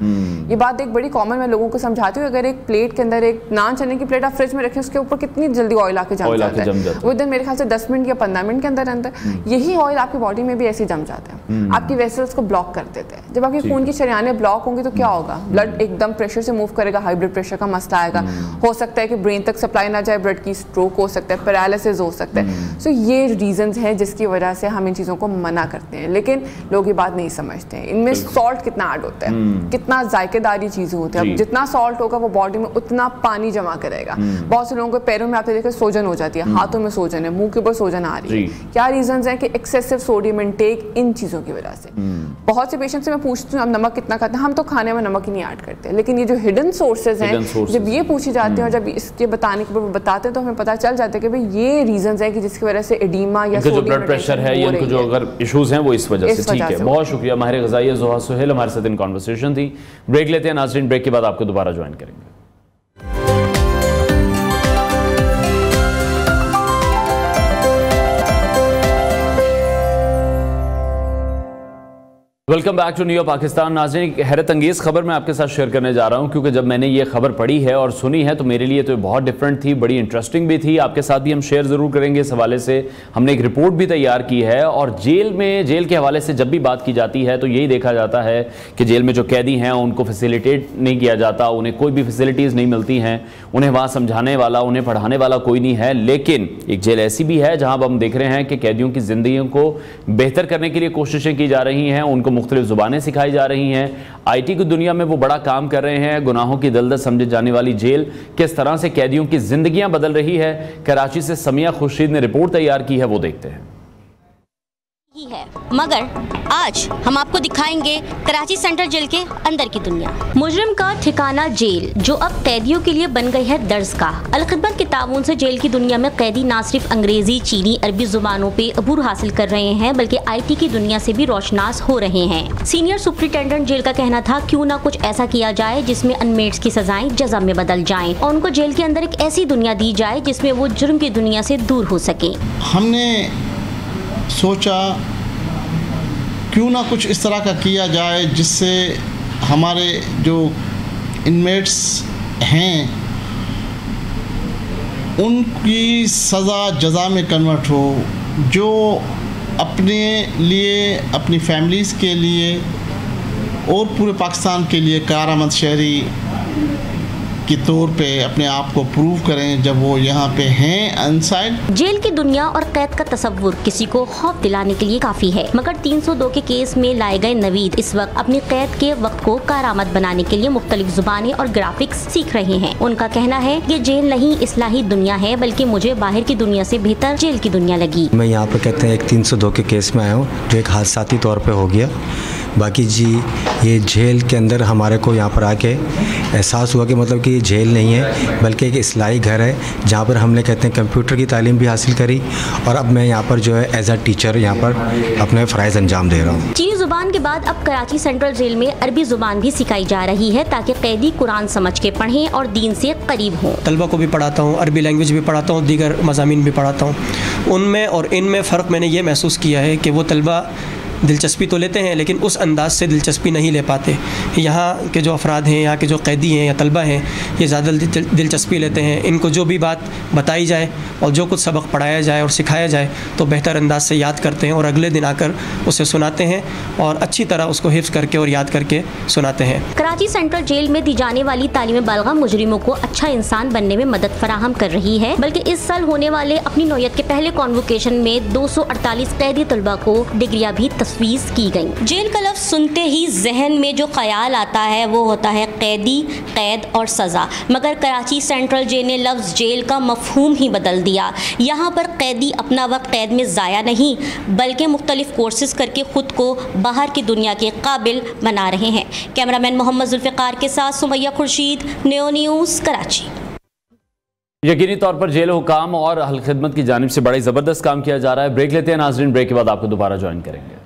ये बात एक बड़ी कॉमन मैं लोगों को समझाती हूँ। अगर एक प्लेट के अंदर एक नान चने की प्लेट आप फ्रिज में रखें, उसके ऊपर कितनी जल्दी ऑयल आके जम जाता है। वो दिन मेरे ख्याल से 10 मिनट या 15 मिनट के अंदर यही ऑयल आपकी बॉडी में भी ऐसे जम जाता है, आपकी वेसल्स को ब्लॉक कर देते हैं। जब आपके खून की शरीयानें ब्लॉक होंगी तो क्या होगा? ब्लड एकदम प्रेशर से मूव करेगा, हाई ब्लड प्रेशर का मसला आएगा, हो सकता है कि ब्रेन तक सप्लाई ना जाए, ब्लड की स्ट्रोक हो सकता है, पैरालिसिस हो सकता है। सो ये रीजंस हैं जिसकी वजह से हम इन चीज़ों को मना करते हैं, लेकिन लोग ये बात नहीं समझते हैं। इनमें सॉल्ट कितना ऐड होता है, कितना जायकेदारी चीज़ें होती है। जितना सॉल्ट होगा वो बॉडी में उतना पानी जमा करेगा। बहुत से लोगों के पैरों में आपने देखा सूजन हो जाती है, हाथों में सूजन है, मुंह के ऊपर सूजन आ रही है। क्या रीजंस हैं? कि एक्सेसिव सोडियम इनटेक, इन चीज़ों की वजह से। बहुत से पेशेंट से मैं पूछती हूँ आप नमक कितना खाते हैं? हम तो खाने में नमक ही नहीं ऐड करते। लेकिन ये जो हिडन सोर्सेज हैं, जब ये पूछे जाते हैं और जब इसके बताने के बताते हैं तो हमें पता चल जाता है कि भाई ये रीजंस है कि जिसकी वजह से एडीमा या जो ब्लड प्रेशर है या इनको जो अगर इश्यूज हैं वो इस वजह से। ठीक है, बहुत शुक्रिया माहिर ग़िज़ाई ज़ोहा सुहेल हमारे साथ इन कॉन्वर्सेशन थी। ब्रेक लेते हैं नाज़रीन, ब्रेक के बाद आपको दोबारा ज्वाइन करेंगे। Welcome back to new Pakistan. नाज़रीन, एक हैरत अंगेज़ खबर मैं आपके साथ शेयर करने जा रहा हूं, क्योंकि जब मैंने ये खबर पढ़ी है और सुनी है तो मेरे लिए तो बहुत डिफरेंट थी, बड़ी इंटरेस्टिंग भी थी। आपके साथ भी हम शेयर ज़रूर करेंगे इस हवाले से। हमने एक रिपोर्ट भी तैयार की है और जेल के हवाले से जब भी बात की जाती है तो यही देखा जाता है कि जेल में जो कैदी हैं उनको फैसिलिटेट नहीं किया जाता, उन्हें कोई भी फैसिलिटीज़ नहीं मिलती हैं, उन्हें वहाँ समझाने वाला, उन्हें पढ़ाने वाला कोई नहीं है। लेकिन एक जेल ऐसी भी है जहाँ हम देख रहे हैं कि कैदियों की ज़िंदगियों को बेहतर करने के लिए कोशिशें की जा रही हैं, उनको मुख्तलिफ ज़ुबानें सिखाई जा रही हैं। आईटी की दुनिया में वो बड़ा काम कर रहे हैं। गुनाहों की दलदल समझे जाने वाली जेल किस तरह से कैदियों की जिंदगियां बदल रही है, कराची से समिया खुर्शीद ने रिपोर्ट तैयार की है, वो देखते हैं। है मगर आज हम आपको दिखाएंगे कराची सेंट्रल जेल के अंदर की दुनिया। मुजरिम का ठिकाना जेल, जो अब कैदियों के लिए बन गई है दर्सगाह। अलखिदमत के ताउन से जेल की दुनिया में कैदी ना सिर्फ अंग्रेजी, चीनी, अरबी जुबानों पे अबूर हासिल कर रहे हैं, बल्कि IT की दुनिया से भी रोशनास हो रहे हैं। सीनियर सुपरिटेंडेंट जेल का कहना था, क्यों ना कुछ ऐसा किया जाए जिसमें अनमेट्स की सजाएं जज़ा में बदल जाएं और उनको जेल के अंदर एक ऐसी दुनिया दी जाए जिसमें वो जुर्म की दुनिया से दूर हो सके। हमने सोचा क्यों ना कुछ इस तरह का किया जाए जिससे हमारे जो इनमेट्स हैं उनकी सज़ा जज़ा में कन्वर्ट हो, जो अपने लिए, अपनी फैमिलीज़ के लिए और पूरे पाकिस्तान के लिए कारआमद शहरी के तौर पे अपने आप को प्रूव करें जब वो यहाँ पे हैं अनसाइड। जेल की दुनिया और कैद का तस्वुर किसी को खौफ दिलाने के लिए काफी है, मगर 302 के केस में लाए गए नवीद इस वक्त अपनी कैद के वक्त को कारआमद बनाने के लिए मुख्तलिफ जुबानें और ग्राफिक्स सीख रहे हैं। उनका कहना है ये जेल नहीं इस्लाही दुनिया है, बल्कि मुझे बाहर की दुनिया से बेहतर जेल की दुनिया लगी। मैं यहाँ पे कहते हैं एक 302 के केस में आया हूँ जो एक हादसाती तौर पे हो गया। बाकी जी ये जेल के अंदर हमारे को यहाँ पर आके एहसास हुआ कि मतलब कि ये जेल नहीं है बल्कि एक इस्लाही घर है जहाँ पर हमने कहते हैं कंप्यूटर की तालीम भी हासिल करी और अब मैं यहाँ पर जो है एज अ टीचर यहाँ पर अपने फ़राइज़ अंजाम दे रहा हूँ। चीनी जुबान के बाद अब कराची सेंट्रल जेल में अरबी जुबान भी सिखाई जा रही है ताकि कैदी कुरान समझ के पढ़ें और दीन से करीब हों। तलबा को भी पढ़ाता हूँ, अरबी लैंग्वेज भी पढ़ाता हूँ, दीगर मज़ामीन भी पढ़ाता हूँ। उनमें और इनमें फ़र्क मैंने ये महसूस किया है कि वो तलबा दिलचस्पी तो लेते हैं लेकिन उस अंदाज से दिलचस्पी नहीं ले पाते। यहाँ के जो अफराद हैं, यहाँ के जो कैदी हैं या तलबा हैं, ये ज़्यादा दिलचस्पी लेते हैं। इनको जो भी बात बताई जाए और जो कुछ सबक पढ़ाया जाए और सिखाया जाए तो बेहतर अंदाज से याद करते हैं और अगले दिन आकर उसे सुनाते हैं और अच्छी तरह उसको हिफ्ज़ करके और याद करके सुनाते हैं। कराची सेंट्रल जेल में दी जाने वाली तालीम बालगा मुजरिमों को अच्छा इंसान बनने में मदद फराहम कर रही है, बल्कि इस साल होने वाले अपनी नौयत के पहले कॉन्वोकेशन में 248 कैदी तलबा को डिग्रियाँ भी तस्वीज़ की गई। जेल का लफ्ज़ सुनते ही जहन में जो ख्याल आता है वो होता है कैदी, कैद और सज़ा, मगर कराची सेंट्रल जेल ने लफ्ज़ जेल का मफहूम ही बदल दिया। यहाँ पर कैदी अपना वक्त कैद में ज़ाया नहीं बल्कि मुख्तलिफ कोर्सेज करके ख़ुद को बाहर की दुनिया के काबिल बना रहे हैं। कैमरामैन मोहम्मद जुल्फ़िकार के साथ सुमैया खुर्शीद, नेओ न्यूज़, कराची। यकीनी तौर पर जेल हुकाम और अहल खिदमत की जानिब से बड़ा ज़बरदस्त काम किया जा रहा है। ब्रेक लेते हैं नाज़रीन, ब्रेक के बाद आपको दोबारा ज्वाइन करेंगे।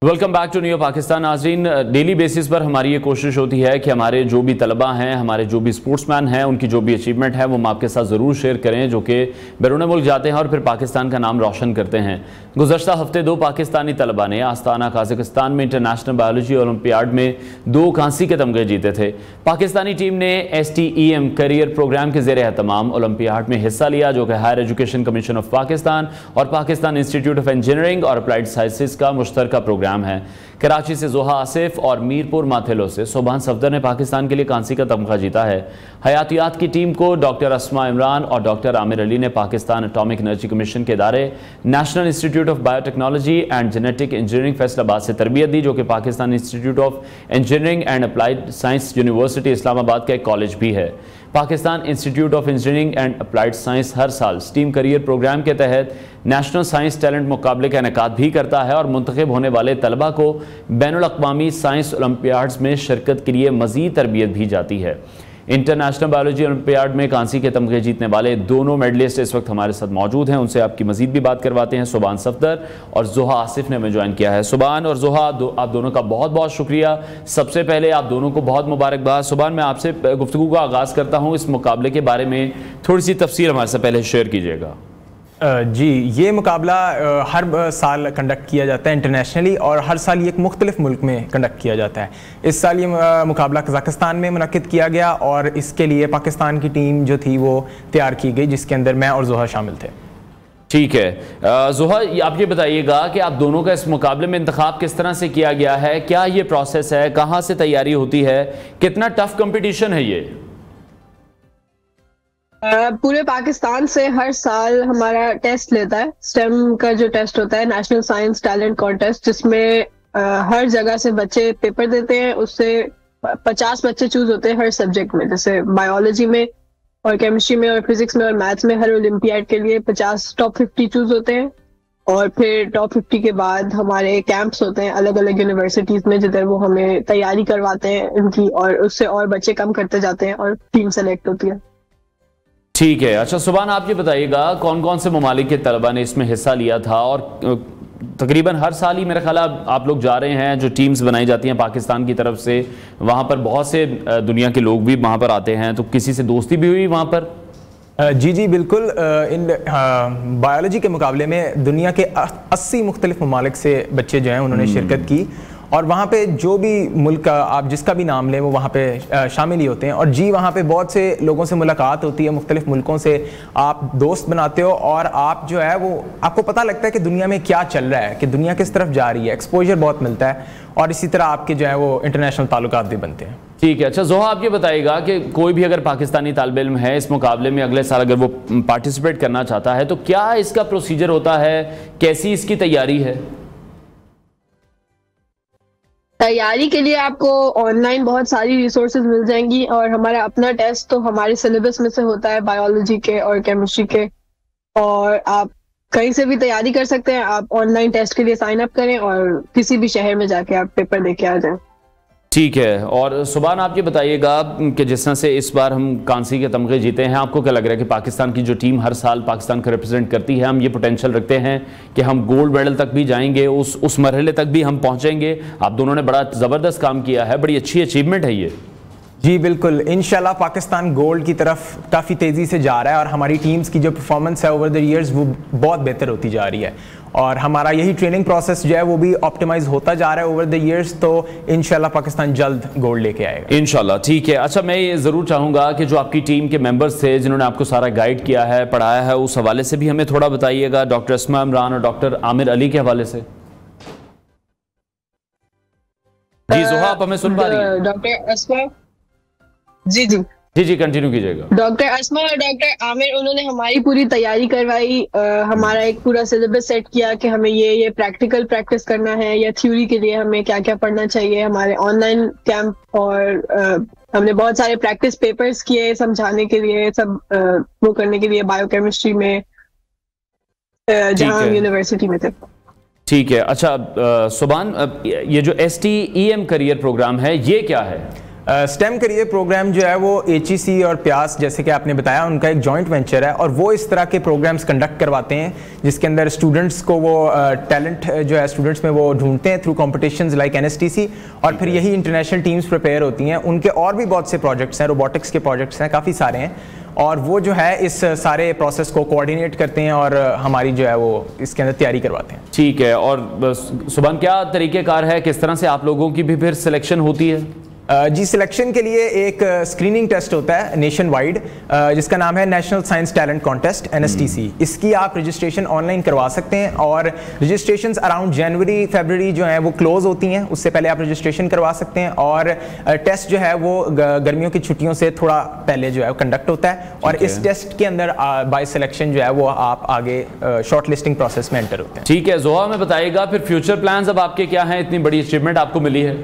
Welcome back to new Pakistan. नाज़रीन, डेली बेसिस पर हमारी ये कोशिश होती है कि हमारे जो भी तलबा हैं, हमारे जो भी स्पोर्ट्समैन हैं, उनकी जो भी अचीवमेंट है वो हम आपके साथ ज़रूर शेयर करें जो कि बैरून मुल्क जाते हैं और फिर पाकिस्तान का नाम रोशन करते हैं। गुज़श्ता हफ्ते 2 पाकिस्तानी तलबा ने आस्ताना काज़ाकिस्तान में इंटरनेशनल बायोलॉजी ओलंपियाड में 2 कांसी के तमगे जीते थे। पाकिस्तानी टीम ने STEM करियर प्रोग्राम के ज़ेर एहतमाम ओलंपियाड में हिस्सा लिया जो कि Higher Education Commission of Pakistan और पाकिस्तान इंस्टीट्यूट ऑफ इंजीनियरिंग और अप्लाइड साइंसेस का मुश्तरका प्रोग्राम है। कराची से जोहा आसिफ और मीरपुर माथेलो से सोबहान सफदर ने पाकिस्तान के लिए कांसी का तमगा जीता है। हयातियात की टीम को डॉक्टर अस्मा इमरान और डॉक्टर आमिर अली ने पाकिस्तान एटॉमिक एनर्जी कमीशन के इदारे National Institute of Biotechnology and Genetic Engineering Faisalabad से तरबियत दी जो कि Pakistan Institute of Engineering and Applied Science University Islamabad का एक कॉलेज भी है। Pakistan Institute of Engineering and Applied Science हर साल स्टीम करियर प्रोग्राम के तहत नेशनल साइंस टैलेंट मुकाबले का इनेकाद भी करता है और मुंतखब होने वाले तलबा को बैनुल अक़वामी साइंस ओलंपियाड्स में शिरकत के लिए मज़ीद तरबियत भी जाती है। इंटरनेशनल बायोलॉजी ओलंपियाड में कांसी के तमगे जीतने वाले दोनों मेडलिस्ट इस वक्त हमारे साथ मौजूद हैं। उनसे आपकी मजीद भी बात करवाते हैं। सुबहान सफदर और जोहा आसिफ ने हमें ज्वाइन किया है। सुबहान और जोहा, आप दोनों का बहुत बहुत शुक्रिया। सबसे पहले आप दोनों को बहुत मुबारकबाद। सुबहान, मैं आपसे गुफ्तगू का आगाज़ करता हूँ। इस मुकाबले के बारे में थोड़ी सी तफसील हमारे से पहले शेयर कीजिएगा। जी, ये मुकाबला हर साल कंडक्ट किया जाता है इंटरनेशनली और हर साल ये एक मुख्तलिफ मुल्क में कंडक्ट किया जाता है। इस साल ये मुकाबला कज़ाकिस्तान में मुनक्किद किया गया और इसके लिए पाकिस्तान की टीम जो थी वो तैयार की गई जिसके अंदर मैं और जोहा शामिल थे। ठीक है जोहा, आप ये बताइएगा कि आप दोनों का इस मुकाबले में इंतखाब किस तरह से किया गया है, क्या ये प्रोसेस है, कहाँ से तैयारी होती है, कितना टफ कंपटीशन है ये? पूरे पाकिस्तान से हर साल हमारा टेस्ट लेता है, स्टेम का जो टेस्ट होता है नेशनल साइंस टैलेंट कॉन्टेस्ट, जिसमें हर जगह से बच्चे पेपर देते हैं। उससे 50 बच्चे चूज होते हैं हर सब्जेक्ट में, जैसे बायोलॉजी में और केमिस्ट्री में और फिजिक्स में और मैथ्स में। हर ओलंपियाड के लिए 50 टॉप 50 चूज होते हैं और फिर टॉप 50 के बाद हमारे कैंप्स होते हैं अलग अलग यूनिवर्सिटीज में जिधर वो हमें तैयारी करवाते हैं उनकी, और उससे और बच्चे कम करते जाते हैं और टीम सेलेक्ट होती है। ठीक है। अच्छा सुबहान, आप ये बताइएगा कौन कौन से ममालिक के तलबा ने इसमें हिस्सा लिया था? और तकरीबन हर साल ही मेरा ख्याल आप लोग जा रहे हैं, जो टीम्स बनाई जाती हैं पाकिस्तान की तरफ से, वहाँ पर बहुत से दुनिया के लोग भी वहाँ पर आते हैं, तो किसी से दोस्ती भी हुई वहाँ पर? जी बिल्कुल। इन बायोलॉजी के मुकाबले में दुनिया के 80 मुख्तलिफ ममालिक से बच्चे जो हैं उन्होंने शिरकत की और वहाँ पे जो भी मुल्क आप जिसका भी नाम लें वो वहाँ पे शामिल ही होते हैं। और जी वहाँ पे बहुत से लोगों से मुलाकात होती है, मुख्तलिफ मुल्कों से आप दोस्त बनाते हो और आप जो है वो आपको पता लगता है कि दुनिया में क्या चल रहा है, कि दुनिया किस तरफ जा रही है, एक्सपोजर बहुत मिलता है और इसी तरह आपके जो है वो इंटरनेशनल ताल्लुकात भी बनते हैं। ठीक है। अच्छा जोहा, आप ये बताइएगा कि कोई भी अगर पाकिस्तानी तालिब इल्म है इस मुकाबले में अगले साल अगर वो पार्टिसिपेट करना चाहता है तो क्या इसका प्रोसीजर होता है, कैसी इसकी तैयारी है? तैयारी के लिए आपको ऑनलाइन बहुत सारी रिसोर्सेज मिल जाएंगी और हमारा अपना टेस्ट तो हमारे सिलेबस में से होता है बायोलॉजी के और केमिस्ट्री के, और आप कहीं से भी तैयारी कर सकते हैं। आप ऑनलाइन टेस्ट के लिए साइन अप करें और किसी भी शहर में जाके आप पेपर दे के आ जाएं। ठीक है। और सुभान आप ये बताइएगा कि जिस तरह से इस बार हम कांसी के तमगे जीते हैं, आपको क्या लग रहा है कि पाकिस्तान की जो टीम हर साल पाकिस्तान को रिप्रेजेंट करती है, हम ये पोटेंशियल रखते हैं कि हम गोल्ड मेडल तक भी जाएंगे, उस मरहले तक भी हम पहुंचेंगे? आप दोनों ने बड़ा ज़बरदस्त काम किया है, बड़ी अच्छी अचीवमेंट है ये। जी बिल्कुल, इंशाल्लाह पाकिस्तान गोल्ड की तरफ काफ़ी तेज़ी से जा रहा है और हमारी टीम्स की जो परफॉर्मेंस है ओवर द ईयर्स वो बहुत बेहतर होती जा रही है और हमारा यही ट्रेनिंग प्रोसेस जो है वो भी ऑप्टिमाइज होता जा रहा है ओवर द ईयर्स। तो इंशाल्लाह पाकिस्तान जल्द गोल्ड लेके आएगा इंशाल्लाह। ठीक है। अच्छा, मैं ये ज़रूर चाहूँगा कि जो आपकी टीम के मेंबर्स थे जिन्होंने आपको सारा गाइड किया है, पढ़ाया है, उस हवाले से भी हमें थोड़ा बताइएगा, डॉक्टर अस्मा इमरान और डॉक्टर आमिर अली के हवाले से। जी जोहा, आप हमें सुन पा रही हैं? डॉक्टर अस्मा जी जी जी जी कंटिन्यू कीजिएगा। डॉक्टर अस्मा और डॉक्टर आमिर उन्होंने हमारी पूरी तैयारी करवाई, हमारा एक पूरा सिलेबस सेट किया कि हमें ये प्रैक्टिकल प्रैक्टिस करना है या थ्योरी के लिए हमें क्या क्या पढ़ना चाहिए, हमारे ऑनलाइन कैंप, और हमने बहुत सारे प्रैक्टिस पेपर्स किए समझाने के लिए, सब वो करने के लिए बायोकेमिस्ट्री में जहाँ हम यूनिवर्सिटी में थे। ठीक है। अच्छा सुभान, ये जो STEM करियर प्रोग्राम है ये क्या है? स्टेम करियर प्रोग्राम जो है वो HEC और प्यास, जैसे कि आपने बताया, उनका एक जॉइंट वेंचर है और वो इस तरह के प्रोग्राम्स कंडक्ट करवाते हैं जिसके अंदर स्टूडेंट्स को वो टैलेंट जो है स्टूडेंट्स में वो ढूंढते हैं थ्रू कॉम्पिटिशन्स लाइक NSTC और फिर यही इंटरनेशनल टीम्स प्रिपेयर होती हैं। उनके और भी बहुत से प्रोजेक्ट्स हैं, रोबोटिक्स के प्रोजेक्ट्स हैं, काफ़ी सारे हैं और वो जो है इस सारे प्रोसेस को कोऑर्डिनेट करते हैं और हमारी जो है वो इसके अंदर तैयारी करवाते हैं। ठीक है। और सुभान, क्या तरीक़ेकार है, किस तरह से आप लोगों की भी फिर सिलेक्शन होती है? जी, सिलेक्शन के लिए एक स्क्रीनिंग टेस्ट होता है नेशन वाइड जिसका नाम है national science talent contest NSTC। इसकी आप रजिस्ट्रेशन ऑनलाइन करवा सकते हैं और रजिस्ट्रेशन अराउंड जनवरी फरवरी जो है वो क्लोज होती हैं, उससे पहले आप रजिस्ट्रेशन करवा सकते हैं और टेस्ट जो है वो गर्मियों की छुट्टियों से थोड़ा पहले जो है कंडक्ट होता है और इस टेस्ट के अंदर बाय सिलेक्शन जो है वो आप आगे शॉर्ट लिस्टिंग प्रोसेस में एंटर होते हैं। ठीक है। जोहा में बताइएगा फिर फ्यूचर प्लान्स अब आपके क्या हैं, इतनी बड़ी अचीवमेंट आपको मिली है?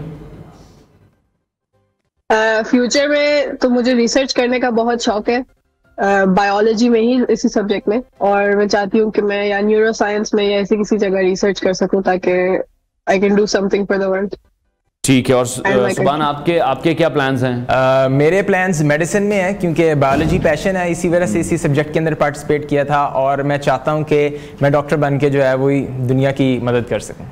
फ्यूचर में तो मुझे रिसर्च करने का बहुत शौक है, बायोलॉजी में ही, इसी सब्जेक्ट में, और मैं चाहती हूँ कि मैं या न्यूरो साइंस में या ऐसी किसी जगह रिसर्च कर सकूँ ताकि I can do something for the world. ठीक है। और सुभान, आपके क्या प्लान्स हैं? मेरे प्लान्स मेडिसिन में है क्योंकि बायोलॉजी पैशन है, इसी वजह से इसी सब्जेक्ट के अंदर पार्टिसिपेट किया था और मैं चाहता हूँ कि मैं डॉक्टर बन के जो है वही दुनिया की मदद कर सकूँ।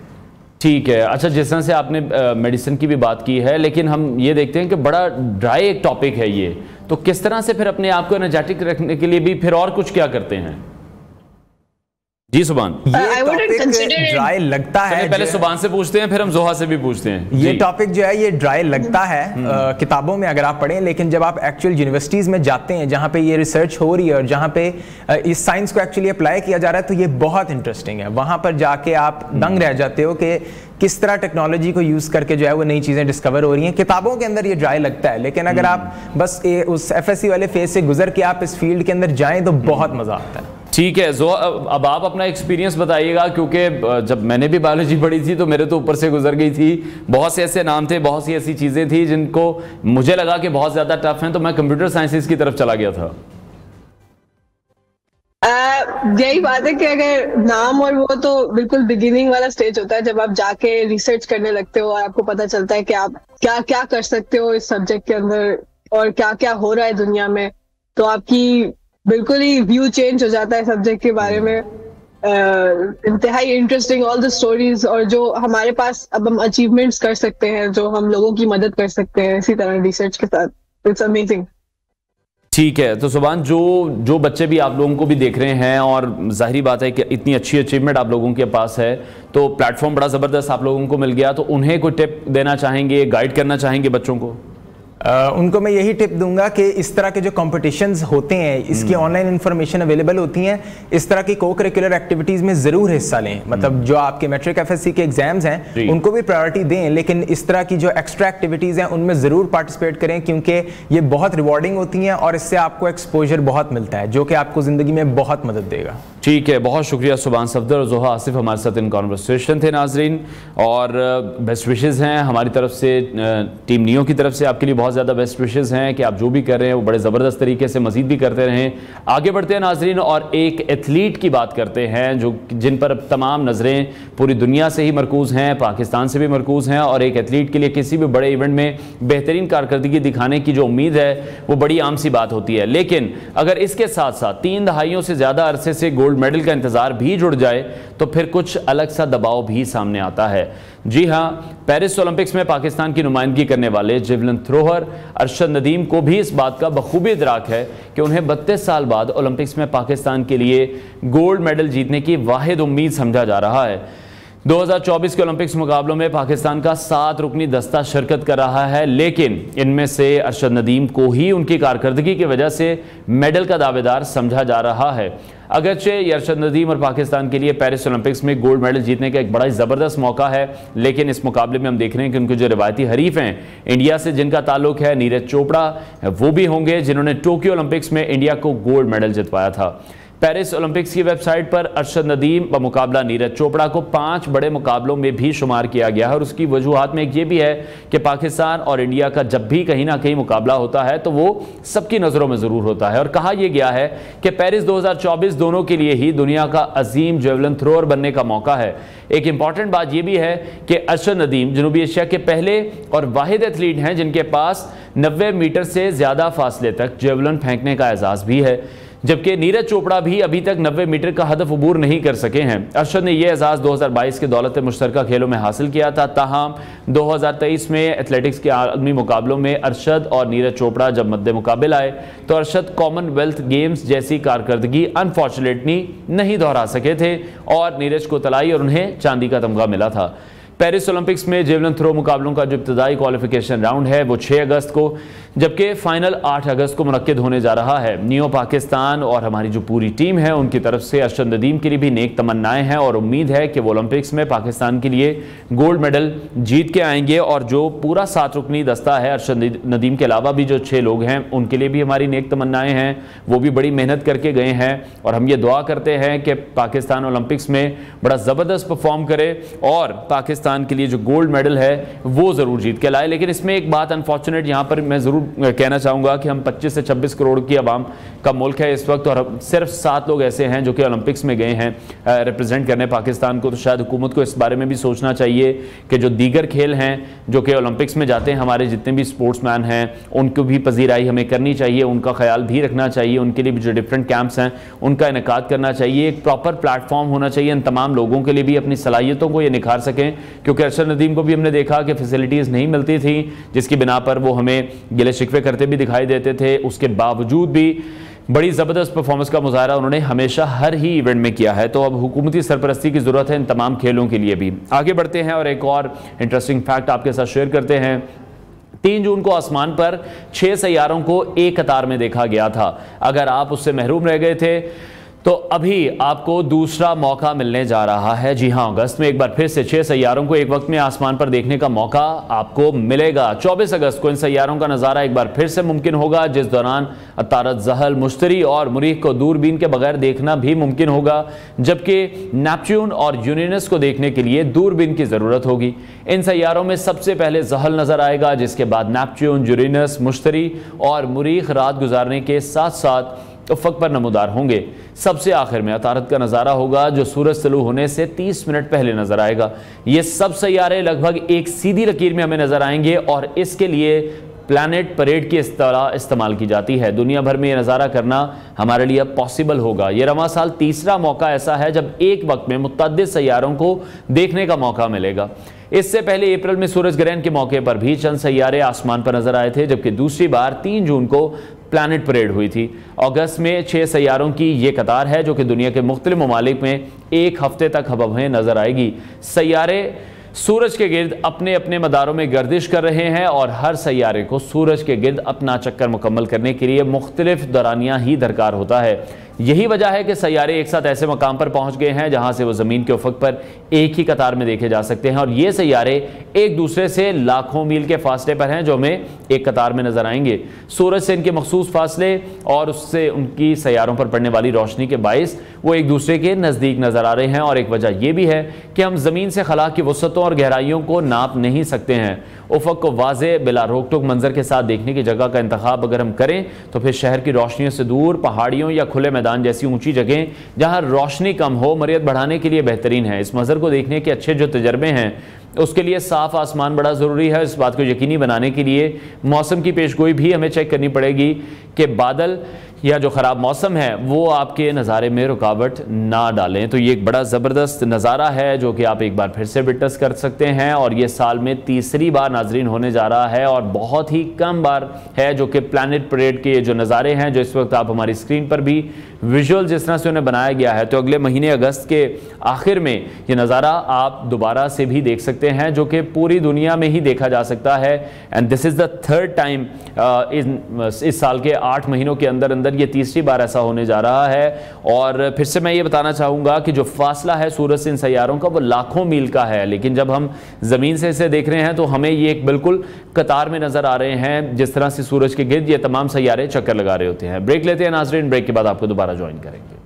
ठीक है। अच्छा, जिस तरह से आपने मेडिसिन की भी बात की है, लेकिन हम ये देखते हैं कि बड़ा ड्राई एक टॉपिक है ये, तो किस तरह से फिर अपने आप को एनर्जेटिक रखने के लिए भी फिर और कुछ क्या करते हैं? जी सुभान, ये टॉपिक ड्राई लगता है, पहले सुभान से पूछते हैं फिर हम जोहा से भी पूछते हैं। ये टॉपिक जो है ये ड्राई लगता है किताबों में अगर आप पढ़ें, लेकिन जब आप एक्चुअल यूनिवर्सिटीज़ में जाते हैं जहाँ पे ये रिसर्च हो रही है और जहाँ पे इस साइंस को एक्चुअली अप्लाई किया जा रहा है तो ये बहुत इंटरेस्टिंग है। वहाँ पर जाके आप दंग रह जाते हो कि किस तरह टेक्नोलॉजी को यूज़ करके जो है वो नई चीज़ें डिस्कवर हो रही हैं। किताबों के अंदर ये ड्राई लगता है, लेकिन अगर आप बस उस FSC वाले फेज से गुजर के आप इस फील्ड के अंदर जाएँ तो बहुत मज़ा आता है। ठीक है। जो अब आप अपना एक्सपीरियंस बताइएगा, क्योंकि जब मैंने भी बायोलॉजी पढ़ी थी तो मेरे तो ऊपर से गुजर गई थी, बहुत से ऐसे नाम थे, बहुत सी ऐसी चीज़ें थी जिनको मुझे लगा कि बहुत ज़्यादा टफ हैं, तो मैं कंप्यूटर साइंसेज की तरफ चला गया था। यही बात है कि अगर नाम और वो तो बिल्कुल बिगिनिंग वाला स्टेज होता है, जब आप जाके रिसर्च करने लगते हो और आपको पता चलता है कि आप क्या क्या कर सकते हो इस सब्जेक्ट के अंदर और क्या क्या हो रहा है दुनिया में, तो आपकी बिल्कुल ही व्यू चेंज हो जाता है सब्जेक्ट के बारे में। इंतहाई इंटरेस्टिंग ऑल द स्टोरीज, और जो हमारे पास अब हम अचीवमेंट्स कर सकते हैं, जो हम लोगों की मदद कर सकते हैं इसी तरह रिसर्च के साथ, इट्स अमेजिंग। ठीक है, तो सुभान जो बच्चे भी आप लोगों को भी देख रहे हैं, और जाहिर बात है कि इतनी अच्छी अचीवमेंट आप लोगों के पास है, तो प्लेटफॉर्म बड़ा ज़बरदस्त आप लोगों को मिल गया, तो उन्हें कोई टिप देना चाहेंगे, गाइड करना चाहेंगे बच्चों को? उनको मैं यही टिप दूंगा कि इस तरह के जो कॉम्पिटिशंस होते हैं, इसकी ऑनलाइन इन्फॉर्मेशन अवेलेबल होती हैं, इस तरह की को करिकुलर एक्टिविटीज़ में ज़रूर हिस्सा लें। मतलब जो आपके मैट्रिक FSC के एग्जाम्स हैं उनको भी प्रायोरिटी दें, लेकिन इस तरह की जो एक्स्ट्रा एक्टिविटीज़ हैं उनमें ज़रूर पार्टिसिपेट करें, क्योंकि ये बहुत रिवॉर्डिंग होती हैं और इससे आपको एक्सपोजर बहुत मिलता है जो कि आपको ज़िंदगी में बहुत मदद देगा। ठीक है, बहुत शुक्रिया सुभान सफदर और जोहा आसिफ हमारे साथ इन कॉन्वर्सेशन थे नाजरीन, और बेस्ट विशेज़ हैं हमारी तरफ से, टीम नियो की तरफ से आपके लिए बहुत ज़्यादा बेस्ट विशेज़ हैं कि आप जो भी कर रहे हैं वो बड़े ज़बरदस्त तरीके से मज़ीद भी करते रहें। आगे बढ़ते हैं नाजरीन, और एक एथलीट की बात करते हैं जो जिन पर तमाम नज़रें पूरी दुनिया से ही मरकूज़ हैं, पाकिस्तान से भी मरकूज़ हैं, और एक एथलीट के लिए किसी भी बड़े इवेंट में बेहतरीन कारकर्दगी दिखाने की जो उम्मीद है वो बड़ी आम सी बात होती है। लेकिन अगर इसके साथ साथ 3 दहाइयों से ज़्यादा अरसे से गोल्ड मेडल का इंतज़ार भी जुड़ जाए तो फिर कुछ अलग सा दबाव भी सामने आता है। जी हाँ, पेरिस ओलंपिक्स में पाकिस्तान की नुमाइंदगी करने वाले जेवलिन थ्रोअर अरशद नदीम को भी इस बात का बखूबी इदराक है कि उन्हें 32 साल बाद ओलंपिक्स में पाकिस्तान के लिए गोल्ड मेडल जीतने की वाहिद उम्मीद समझा जा रहा है। 2024 के ओलंपिक्स मुकाबलों में पाकिस्तान का 7 रुकनी दस्ता शिरकत कर रहा है, लेकिन इनमें से अरशद नदीम को ही उनकी कारकर्दगी की वजह से मेडल का दावेदार समझा जा रहा है। अगरचे ये अरशद नदीम और पाकिस्तान के लिए पेरिस ओलंपिक्स में गोल्ड मेडल जीतने का एक बड़ा ज़बरदस्त मौका है, लेकिन इस मुकाबले में हम देख रहे हैं कि उनके जो रिवायती हरीफ हैं इंडिया से जिनका ताल्लुक है, नीरज चोपड़ा, वो भी होंगे जिन्होंने टोक्यो ओलंपिक्स में इंडिया को गोल्ड मेडल जितवाया था। पेरिस ओलंपिक्स की वेबसाइट पर अरशद नदीम व मुकाबला नीरज चोपड़ा को 5 बड़े मुकाबलों में भी शुमार किया गया है, और उसकी वजूहात में एक ये भी है कि पाकिस्तान और इंडिया का जब भी कहीं ना कहीं मुकाबला होता है तो वो सबकी नज़रों में ज़रूर होता है। और कहा यह गया है कि पेरिस 2024 दोनों के लिए ही दुनिया का अजीम जेवलिन थ्रोअर बनने का मौका है। एक इंपॉर्टेंट बात यह भी है कि अरशद नदीम जनूबी एशिया के पहले और वाहिद एथलीट हैं जिनके पास 90 मीटर से ज़्यादा फासले तक जेवलिन फेंकने का एजाज़ भी है, जबकि नीरज चोपड़ा भी अभी तक 90 मीटर का हदफ अबूर नहीं कर सके हैं। अरशद ने यह एजाज़ 2022 के दौलत मुश्तरका खेलों में हासिल किया था, ताहम 2023 में एथलेटिक्स के आलमी मुकाबलों में अरशद और नीरज चोपड़ा जब मद्दे मुकाबिल आए तो अरशद कॉमनवेल्थ गेम्स जैसी कारकर्दगी अनफॉर्चुनेटली नहीं दोहरा सके थे और नीरज को तलाई और उन्हें चांदी का तमगा मिला था। पेरिस ओलंपिक्स में जेवलिन थ्रो मुकाबलों का जो इब्तदाई क्वालिफिकेशन राउंड है वो 6 अगस्त को, जबकि फाइनल 8 अगस्त को मुनक्किद होने जा रहा है। नियो पाकिस्तान और हमारी जो पूरी टीम है उनकी तरफ से अरशद नदीम के लिए भी नेक तमन्नाएं हैं और उम्मीद है कि वो ओलंपिक्स में पाकिस्तान के लिए गोल्ड मेडल जीत के आएंगे। और जो पूरा 7 रुकनी दस्ता है, अरशद नदीम के अलावा भी जो 6 लोग हैं उनके लिए भी हमारी नेक तमन्नाएं हैं, वो भी बड़ी मेहनत करके गए हैं और हम ये दुआ करते हैं कि पाकिस्तान ओलंपिक्स में बड़ा ज़बरदस्त परफॉर्म करे और पाकिस्तान के लिए जो गोल्ड मेडल है वो ज़रूर जीत के लाए। लेकिन इसमें एक बात अनफॉर्चुनेट यहाँ पर मैं ज़रूर कहना चाहूँगा कि हम 25 से 26 करोड़ की आवाम का मुल्क है इस वक्त और सिर्फ 7 लोग ऐसे हैं जो कि ओलंपिक्स में गए हैं रिप्रेजेंट करने पाकिस्तान को। तो शायद हुकूमत को इस बारे में भी सोचना चाहिए कि जो दीगर खेल हैं जो कि ओलंपिक्स में जाते हैं, हमारे जितने भी स्पोर्ट्समैन हैं उनको भी पजीराई हमें करनी चाहिए, उनका ख्याल भी रखना चाहिए, उनके लिए भी जो डिफरेंट कैंप्स हैं उनका इनेकाद करना चाहिए। एक प्रॉपर प्लेटफॉर्म होना चाहिए इन तमाम लोगों के लिए भी अपनी सलाहियतों को ये निखार सकें, क्योंकि अरशद नदीम को भी हमने देखा कि फैसिलिटीज़ नहीं मिलती थी जिसकी बिना पर वो हमें गिले शिकवे करते भी दिखाई देते थे। उसके बावजूद भी बड़ी ज़बरदस्त परफॉर्मेंस का मुजाहरा उन्होंने हमेशा हर ही इवेंट में किया है। तो अब हुकूमती सरपरस्ती की ज़रूरत है इन तमाम खेलों के लिए भी। आगे बढ़ते हैं और एक और इंटरेस्टिंग फैक्ट आपके साथ शेयर करते हैं। 3 जून को आसमान पर 6 सैयारों को एक कतार में देखा गया था। अगर आप उससे महरूम रह गए थे तो अभी आपको दूसरा मौका मिलने जा रहा है। जी हाँ, अगस्त में एक बार फिर से 6 सैयारों को एक वक्त में आसमान पर देखने का मौका आपको मिलेगा। 24 अगस्त को इन सैयारों का नज़ारा एक बार फिर से मुमकिन होगा, जिस दौरान अतारत, ज़हल, मुश्तरी और मरीख को दूरबीन के बगैर देखना भी मुमकिन होगा, जबकि नेपच्यून और यूरेनस को देखने के लिए दूरबीन की ज़रूरत होगी। इन सैयारों में सबसे पहले ज़हल नज़र आएगा, जिसके बाद नेपच्यून, यूरेनस, मुश्तरी और मरीख रात गुजारने के साथ साथ उफ़क़ पर नमूदार होंगे। सबसे आखिर में अतारत का नज़ारा होगा जो सूरज तलू होने से 30 मिनट पहले नज़र आएगा। ये सब सैयारे लगभग एक सीधी लकीर में हमें नज़र आएंगे और इसके लिए प्लैनेट परेड की इस्तेमाल की जाती है। दुनिया भर में ये नज़ारा करना हमारे लिए पॉसिबल होगा। ये रवां साल तीसरा मौका ऐसा है जब एक वक्त में मुतअद्दिद सैयारों को देखने का मौका मिलेगा। इससे पहले अप्रैल में सूरज ग्रहण के मौके पर भी चंद सैयारे आसमान पर नजर आए थे, जबकि दूसरी बार 3 जून को प्लैनेट परेड हुई थी। अगस्त में 6 सैयारों की ये कतार है जो कि दुनिया के मुख्तलिफ ममालिक में एक हफ्ते तक हवा नजर आएगी। सैयारे सूरज के गिर्द अपने अपने मदारों में गर्दिश कर रहे हैं और हर सैयारे को सूरज के गिर्द अपना चक्कर मुकम्मल करने के लिए मुख्तलिफ दौरानिया ही दरकार होता है। यही वजह है कि सैयारे एक साथ ऐसे मकाम पर पहुंच गए हैं जहां से वो ज़मीन के उफक पर एक ही कतार में देखे जा सकते हैं और ये सैयारे एक दूसरे से लाखों मील के फासले पर हैं जो हमें एक कतार में नजर आएंगे। सूरज से इनके मखसूस फासले और उससे उनकी सैयारों पर पड़ने वाली रोशनी के बाइस वो एक दूसरे के नज़दीक नजर आ रहे हैं और एक वजह यह भी है कि हम ज़मीन से खला की वसअतों और गहराइयों को नाप नहीं सकते हैं। उफक को वाज़े बिला रोक टोक मंजर के साथ देखने की जगह का इंतखाब अगर हम करें तो फिर शहर की रोशनियों से दूर पहाड़ियों या खुले मैदान जैसी ऊंची जगह जहां रोशनी कम हो मर्यादा बढ़ाने के लिए बेहतरीन है। इस मंजर को देखने के अच्छे जो तजर्बे हैं उसके लिए साफ आसमान बड़ा ज़रूरी है। इस बात को यकीनी बनाने के लिए मौसम की पेशगोई भी हमें चेक करनी पड़ेगी कि बादल या जो ख़राब मौसम है वो आपके नज़ारे में रुकावट ना डालें। तो ये एक बड़ा ज़बरदस्त नज़ारा है जो कि आप एक बार फिर से विटनेस कर सकते हैं और ये साल में तीसरी बार नाजरीन होने जा रहा है और बहुत ही कम बार है जो कि प्लैनेट परेड के जो नज़ारे हैं जो इस वक्त आप हमारी स्क्रीन पर भी विजुअल जिस तरह से उन्हें बनाया गया है। तो अगले महीने अगस्त के आखिर में ये नज़ारा आप दोबारा से भी देख सकते हैं जो कि पूरी दुनिया में ही देखा जा सकता है। And this is the third time इस साल के 8 महीनों के अंदर अंदर ये तीसरी बार ऐसा होने जा रहा है। और फिर से मैं ये बताना चाहूँगा कि जो फासला है सूरज से इन सैयारों का वो लाखों मील का है, लेकिन जब हम ज़मीन से इसे देख रहे हैं तो हमें ये एक बिल्कुल कतार में नज़र आ रहे हैं जिस तरह से सूरज के गिर्द ये तमाम सैयारे चक्कर लगा रहे होते हैं। ब्रेक लेते हैं नाज़रीन, ब्रेक के बाद आपको दोबारा ज्वाइन करेंगे।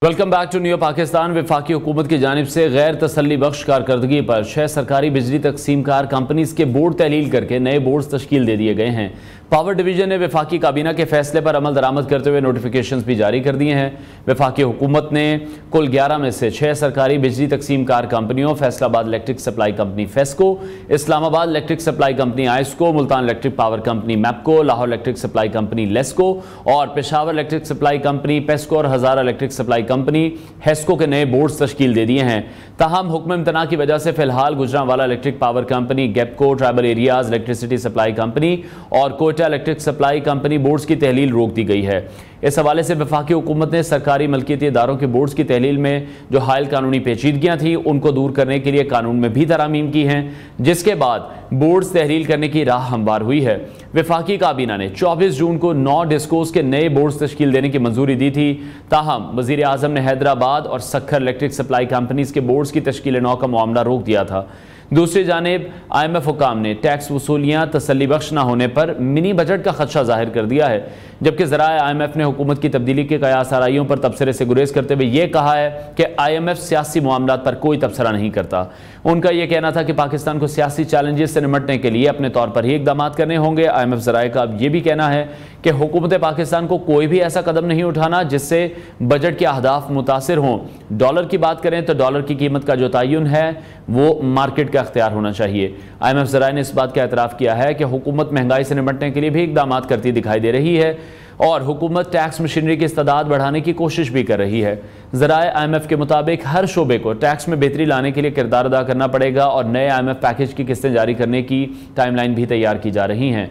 Welcome back to new Pakistan. वफाकी हुकूमत की जानिब से गैर तसल्ली बख्श कारकर्दगी पर 6 सरकारी बिजली तकसीम कार कंपनीज के बोर्ड तहलील करके नए बोर्ड तश्कील दे दिए गए हैं। पावर डिवीजन ने वफाकी काबीना के फैसले पर अमल दरामद करते हुए नोटिफिकेशंस भी जारी कर दिए हैं। वफाकी हुकूमत ने कुल 11 में से 6 सरकारी बिजली तकसीम कार कंपनियों Faisalabad Electric Supply Company FESCO, Islamabad Electric Supply Company IESCO, Multan Electric Power Company MEPCO, Lahore Electric Supply Company LESCO और Peshawar Electric Supply Company PESCO और Hazara Electric Supply Company HESCO के नए बोर्ड तश्कील दे दिए हैं। ताहम हुक्म इम्तना की वजह से फिलहाल गुजरांवाला इलेक्ट्रिक पावर कंपनी, गेपको, Tribal Areas Electricity Supply Company और Quetta Electric Supply Company boards की तहलील रोक दी गई है। इस हवाले से वफाकी हुकूमत ने सरकारी मलकियती इदारों के बोर्ड्स की तहलील में जो हायल कानूनी पेचीदगियां थी उनको दूर करने के लिए कानून में भी तरामीम की हैं, जिसके बाद बोर्ड्स तहलील करने की राह हमवार हुई है। वफाकी काबीना ने 24 जून को 9 डिस्कोस के नए बोर्ड्स तश्कील देने की मंजूरी दी थी। ताहम वज़ीर आज़म ने हैदराबाद और सखर इलेक्ट्रिक सप्लाई कंपनीज के बोर्ड्स की तश्कील नौ का मामला रोक दिया था। दूसरी जानिब IMF हुकाम ने टैक्स वसूलियाँ तसल्ली बख्श न होने पर मिनी बजट का खदशा जाहिर कर दिया है, जबकि ज़राए IMF ने हुकूमत की तब्दीली के कयास आराइयों पर तबसरे से गुरेज करते हुए यह कहा है कि IMF सियासी मामलात पर कोई तबसरा नहीं करता। उनका यह कहना था कि पाकिस्तान को सियासी चैलेंजेस से निपटने के लिए अपने तौर पर ही इकदाम करने होंगे। IMF ज़राए का अब यह भी कहना है कि हुकूमत पाकिस्तान को कोई भी ऐसा कदम नहीं उठाना जिससे बजट के अहदाफ मुतासिर हों। डॉलर की बात करें तो डॉलर की कीमत का जो तयन है वो मार्केट का अख्तियार होना चाहिए। IMF ज़राए ने इस बात का एतराफ़ किया है कि हुकूमत महंगाई से निपटने के लिए भी इकदाम करती दिखाई दे रही है और हुकूमत टैक्स मशीनरी की इस्तादाद बढ़ाने की कोशिश भी कर रही है। ज़राए IMF के मुताबिक हर शोबे को टैक्स में बेहतरी लाने के लिए किरदार अदा करना पड़ेगा और नए IMF पैकेज की किस्तें जारी करने की टाइमलाइन भी तैयार की जा रही हैं।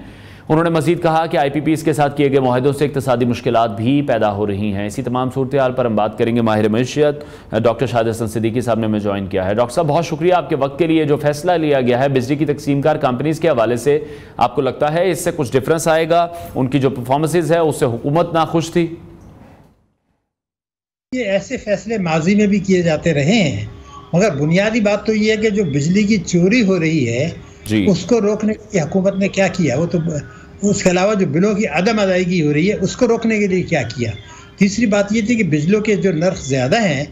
उन्होंने मजीद कहा कि IPPs के साथ किए गए मुआहदों से इक्तिसादी मुश्किलात भी पैदा हो रही हैं। इसी तमाम सूरत हाल पर हम बात करेंगे। माहिर मईशियत डॉक्टर शाहिद हसन सिद्दीकी साहब ने हमें ज्वाइन किया है। डॉक्टर साहब बहुत शुक्रिया आपके वक्त के लिए। जो फैसला लिया गया है बिजली की तकसीमकार कंपनीज के हवाले से, आपको लगता है इससे कुछ डिफरेंस आएगा? उनकी जो परफॉर्मेंसेज है उससे हुकूमत नाखुश थी? ये ऐसे फैसले माजी में भी किए जाते रहे हैं, मगर बुनियादी बात तो ये है कि जो बिजली की चोरी हो रही है उसको रोकने की हुकूमत ने क्या किया, वो तो उसके अलावा जो बिलों की अदम अदायगी हो रही है उसको रोकने के लिए क्या किया। तीसरी बात ये थी कि बिजलियों के जो नर्ख ज़्यादा हैं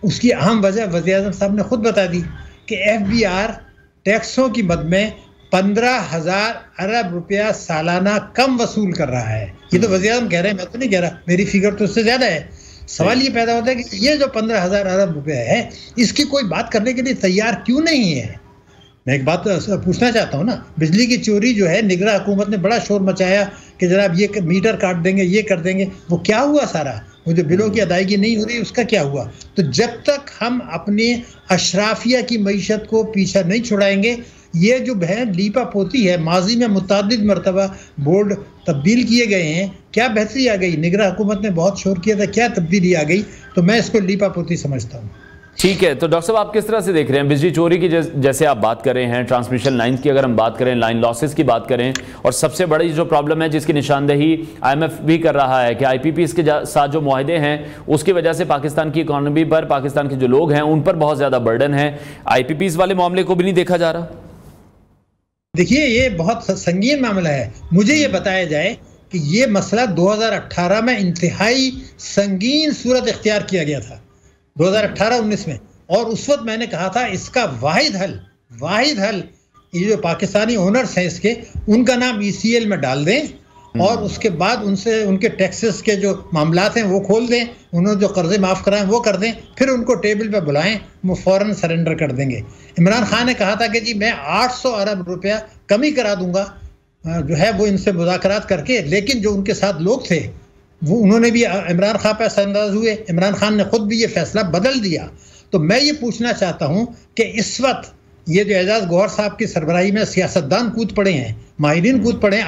उसकी अहम वजह वज़ीर आज़म साहब ने खुद बता दी कि FBR टैक्सों की मद में 15,000 अरब रुपया सालाना कम वसूल कर रहा है। ये तो वज़ीर आज़म कह रहे हैं, मैं तो नहीं कह रहा, मेरी फिगर तो उससे ज़्यादा है। सवाल ये पैदा होता है कि ये जो 15,000 अरब रुपया है इसकी कोई बात करने के लिए तैयार क्यों नहीं है। मैं एक बात पूछना चाहता हूँ ना, बिजली की चोरी जो है निगरान हुकूमत ने बड़ा शोर मचाया कि जनाब ये मीटर काट देंगे, ये कर देंगे, वो क्या हुआ सारा? वो जो बिलों की अदायगी नहीं हो रही उसका क्या हुआ? तो जब तक हम अपने अशराफिया की मईशत को पीछा नहीं छुड़ाएंगे, ये जो बहन लीपा पोती है, माजी में मुतअद्दिद मरतबा बोर्ड तब्दील किए गए हैं, क्या बेहतरी आ गई? निगरान हुकूमत ने बहुत शोर किया था, क्या तब्दीली आ गई? तो मैं इसको लीपा पोती समझता हूँ। ठीक है, तो डॉक्टर साहब आप किस तरह से देख रहे हैं बिजली चोरी की? जैसे आप बात कर रहे हैं, ट्रांसमिशन लाइन की अगर हम बात करें, लाइन लॉसेस की बात करें, और सबसे बड़ी जो प्रॉब्लम है जिसकी निशानदेही IMF भी कर रहा है कि IPPs के साथ जो मुआहदे हैं उसकी वजह से पाकिस्तान की इकॉनमी पर, पाकिस्तान के जो लोग हैं उन पर बहुत ज़्यादा बर्डन है। IPPs वाले मामले को भी नहीं देखा जा रहा। देखिए, ये बहुत संगीन मामला है। मुझे ये बताया जाए कि ये मसला 2018 में इंतहाई संगीन सूरत इख्तियार किया गया था, 2018-19 में, और उस वक्त मैंने कहा था इसका वाहिद हल ये जो पाकिस्तानी ओनर्स हैं इसके, उनका नाम ECL में डाल दें और उसके बाद उनसे उनके टैक्सेस के जो मामलात हैं वो खोल दें, उन्होंने जो कर्जे माफ़ कराएं वो कर दें, फिर उनको टेबल पे बुलाएं, वो फ़ौरन सरेंडर कर देंगे। इमरान खान ने कहा था कि जी मैं 800 अरब रुपया कमी करा दूंगा, जो है वो इनसे मुज़ाकरात करके, लेकिन जो उनके साथ लोग थे वो उन्होंने भी इमरान खान पर असरअंदाज हुए। इमरान खान ने खुद भी ये फैसला बदल दिया। तो मैं ये पूछना चाहता हूँ कि इस वक्त ये जो एजाज गौहर साहब की सरबराही में सियासतदान कूद पड़े हैं, माहिरीन कूद पड़े हैं,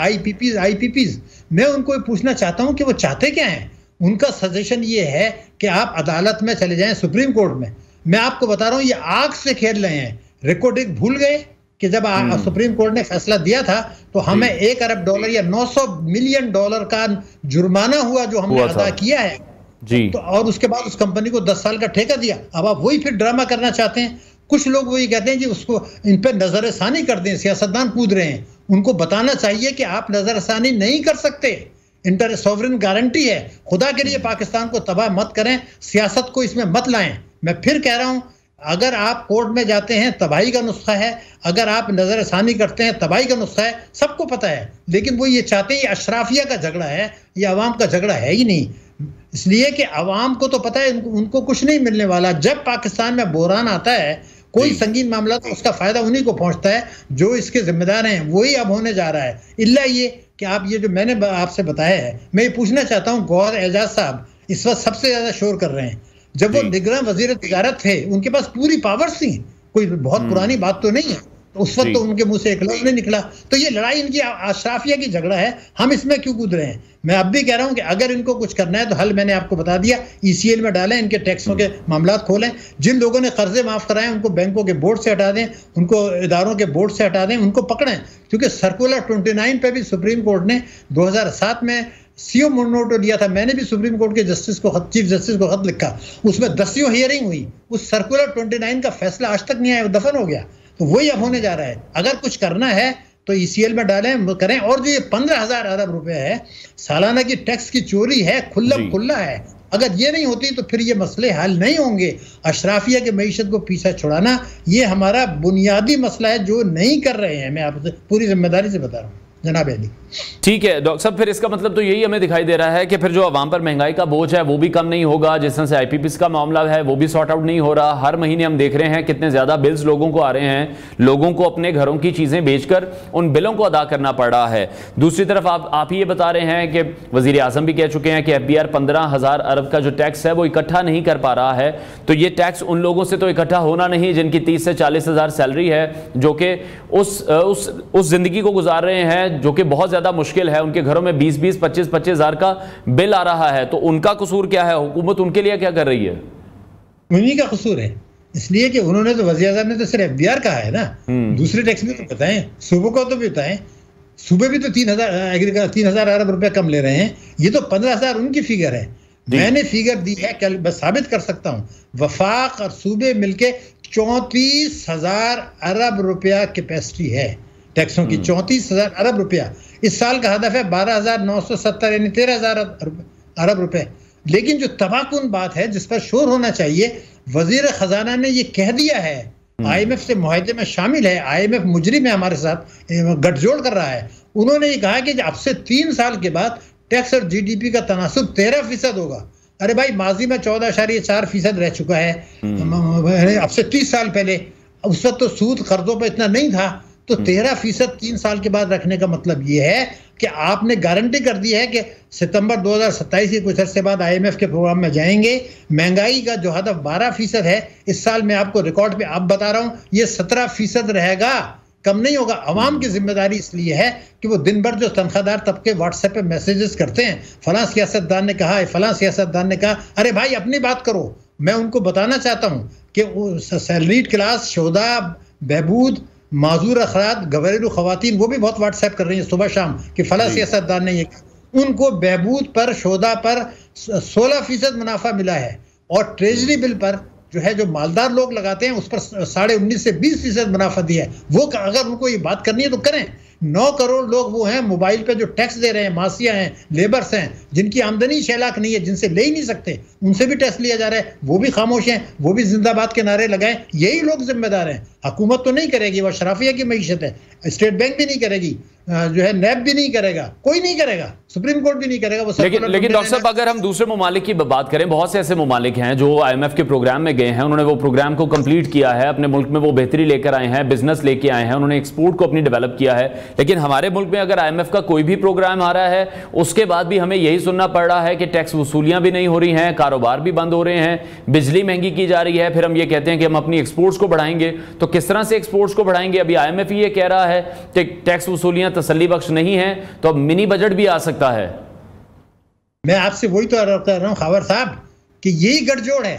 IPPs, मैं उनको पूछना चाहता हूँ कि वो चाहते क्या हैं? उनका सजेशन ये है कि आप अदालत में चले जाएं, सुप्रीम कोर्ट में। मैं आपको बता रहा हूँ ये आग से खेल रहे हैं। रिकॉर्डिंग भूल गए कि जब सुप्रीम कोर्ट ने फैसला दिया था तो हमें $1 अरब या $900 मिलियन का जुर्माना हुआ जो हमने अदा किया है जी। तो और उसके बाद उस कंपनी को 10 साल का ठेका दिया। अब आप वही फिर ड्रामा करना चाहते हैं। कुछ लोग वही कहते हैं जी उसको इन पर नजरसानी कर दें, सियासतदान कूद रहे हैं। उनको बताना चाहिए कि आप नजरसानी नहीं कर सकते, इंटर सॉवरेन गारंटी है। खुदा के लिए पाकिस्तान को तबाह मत करें, सियासत को इसमें मत लाएं। मैं फिर कह रहा हूं, अगर आप कोर्ट में जाते हैं तबाही का नुस्खा है, अगर आप नजरसानी करते हैं तबाही का नुस्खा है, सबको पता है। लेकिन वो ये चाहते हैं ये अशराफिया का झगड़ा है, ये अवाम का झगड़ा है ही नहीं। इसलिए कि अवाम को तो पता है उनको कुछ नहीं मिलने वाला। जब पाकिस्तान में बहरान आता है, कोई संगीन मामला, तो उसका फायदा उन्हीं को पहुंचता है जो इसके जिम्मेदार हैं। वही अब होने जा रहा है। इल्ला ये कि आप ये जो मैंने आपसे बताया है, मैं ये पूछना चाहता हूँ, गौहर एजाज साहब इस वक्त सबसे ज्यादा शोर कर रहे हैं। जब वो निगरान वजीर तिजारत थे, उनके पास पूरी पावर्स थी, कोई बहुत पुरानी बात तो नहीं है। तो उस वक्त तो उनके मुंह से एक लफ्ज नहीं निकला। तो ये लड़ाई इनकी अशराफिया की झगड़ा है, हम इसमें क्यों कूद रहे हैं? मैं अब भी कह रहा हूं कि अगर इनको कुछ करना है तो हल मैंने आपको बता दिया, ECL में डालें, इनके टैक्सों के मामला खोलें। जिन लोगों ने कर्जे माफ कराएं उनको बैंकों के बोर्ड से हटा दें, उनको इदारों के बोर्ड से हटा दें, उनको पकड़ें। क्योंकि सर्कुलर 29 पे भी सुप्रीम कोर्ट ने 2007 में CO नोट लिया था। मैंने भी सुप्रीम कोर्ट के जस्टिस को चीफ जस्टिस को खत लिखा, उसमें 10 हियरिंग हुई। उस सर्कुलर 29 का फैसला आज तक नहीं आया, वो दफन हो गया। तो वही अब होने जा रहा है। अगर कुछ करना है तो ECL में डालें, करें। और जो ये 15,000 अरब रुपए है सालाना की टैक्स की चोरी है, खुल्ला है। अगर ये नहीं होती तो फिर ये मसले हल नहीं होंगे। अशराफिया के मईशत को पीछा छुड़ाना ये हमारा बुनियादी मसला है जो नहीं कर रहे हैं। मैं आपसे पूरी जिम्मेदारी से बता रहा हूँ जनाब अली। ठीक है डॉक्टर साहब, फिर इसका मतलब तो यही हमें दिखाई दे रहा है कि फिर जो आवाम पर महंगाई का बोझ है वो भी कम नहीं होगा, जिस तरह से IPPs का मामला है वो भी सॉर्ट आउट नहीं हो रहा। हर महीने हम देख रहे हैं कितने ज़्यादा बिल्स लोगों को आ रहे हैं, लोगों को अपने घरों की चीज़ें बेचकर उन बिलों को अदा करना पड़ रहा है। दूसरी तरफ आप ही ये बता रहे हैं कि वज़ीर आज़म भी कह चुके हैं कि FBR 15,000 अरब का जो टैक्स है वो इकट्ठा नहीं कर पा रहा है। तो ये टैक्स उन लोगों से तो इकट्ठा होना नहीं जिनकी 30 से 40 हज़ार सैलरी है, जो कि उस ज़िंदगी को गुजार रहे हैं जो कि बहुत ज़्यादा मुश्किल है। उनके घरों में 20-20, 25-25 हज़ार का बिल आ रहा है। तो उनका कसूर क्या है? हुकूमत उनके लिए क्या कर रही है? उन्हीं का कसूर है, इसलिए कि उन्होंने तो वज़ीर आज़म ने तो सिर्फ FBR कहा है ना, दूसरे टैक्स भी तो बताएं, सूबों को तो भी बताएं। सूबे भी तो 3,000 अरब रुपए कम ले रहे हैं। ये तो 15,000 उनकी फिगर है, मैंने फिगर दी है, क्या बस साबित कर सकता हूँ। वफाक और सूबे मिलके 34,000 अरब रुपया कैपेसिटी है टैक्सों की, 34,000 अरब रुपया। इस साल का हदफ है 12,970 यानी 13,000 अरब रुपए। लेकिन जो तबाहकुन बात है जिस पर शोर होना चाहिए, वजीर खजाना ने ये कह दिया है, IMF से मुआहदे में शामिल है, IMF मुजरिम है, हमारे साथ गठजोड़ कर रहा है। उन्होंने ये कहा कि अब से 3 साल के बाद टैक्स और GDP का तनासुब 13% होगा। अरे भाई, माजी में 14.4% रह चुका है अब से 30 साल पहले। उस वक्त तो सूद कर्जों पर इतना नहीं था, तो 13% 3 साल के बाद रखने का मतलब ये है कि आपने गारंटी कर दी है कि सितंबर 2027 के कुछ अर्से बाद IMF के प्रोग्राम में जाएंगे। महंगाई का जो हदफ 12% है, इस साल मैं आपको रिकॉर्ड पे आप बता रहा हूं ये 17% रहेगा, कम नहीं होगा। अवाम की जिम्मेदारी इसलिए है कि वो दिन भर जो तनख्वाहदार तबके व्हाट्सएप पे मैसेजेस करते हैं, फलां सियासतदान ने कहा है, फलां सियासतदान ने कहा, अरे भाई अपनी बात करो। मैं उनको बताना चाहता हूं कि सैलरीड क्लास, शोधा, बहबूद, माजूर अफराद, घरेलू खवातीन, वो भी बहुत व्हाट्सएप कर रही हैं सुबह शाम कि फला सियासतदान ने ये, उनको बहबूद पर, शोधा पर 16% मुनाफा मिला है और ट्रेजरी बिल पर जो है जो मालदार लोग लगाते हैं उस पर 19.5 से 20% मुनाफा दिया है। वो अगर उनको ये बात करनी है तो करें। 9 करोड़ लोग वो हैं मोबाइल पे जो टैक्स दे रहे हैं, मासिया हैं, लेबर्स हैं, जिनकी आमदनी 6 लाख नहीं है, जिनसे ले ही नहीं सकते, उनसे भी टैक्स लिया जा रहा है, वो भी खामोश हैं, वो भी जिंदाबाद के नारे लगाएं। यही लोग जिम्मेदार हैं। हुकूमत तो नहीं करेगी, वो शराफिया की मईशत है, स्टेट बैंक भी नहीं करेगी, जो है नैब भी नहीं करेगा, कोई नहीं करेगा, सुप्रीम कोर्ट भी नहीं करेगा। वो लेकिन डॉक्टर साहब अगर हम दूसरे ममालिक की बात करें, बहुत से ऐसे ममालिक हैं जो IMF के प्रोग्राम में गए हैं, उन्होंने वो प्रोग्राम को कंप्लीट किया है, अपने मुल्क में वो बेहतरी लेकर आए हैं, बिजनेस लेके आए हैं, उन्होंने एक्सपोर्ट को अपनी डेवलप किया है। लेकिन हमारे मुल्क में अगर IMF का कोई भी प्रोग्राम आ रहा है उसके बाद भी हमें यही सुनना पड़ रहा है कि टैक्स वसूलियां भी नहीं हो रही हैं, कारोबार भी बंद हो रहे हैं, बिजली महंगी की जा रही है, फिर हम ये कहते हैं कि हम अपनी एक्सपोर्ट्स को बढ़ाएंगे। तो किस तरह से एक्सपोर्ट्स को बढ़ाएंगे? अभी IMF ये कह रहा है कि टैक्स वसूलियां तसल्ली बख्श नहीं है, तो अब मिनी बजट भी आ सकता है। मैं आपसे वही तो अर्ज कर रहा हूं खावर साहब कि यही गठजोड़ है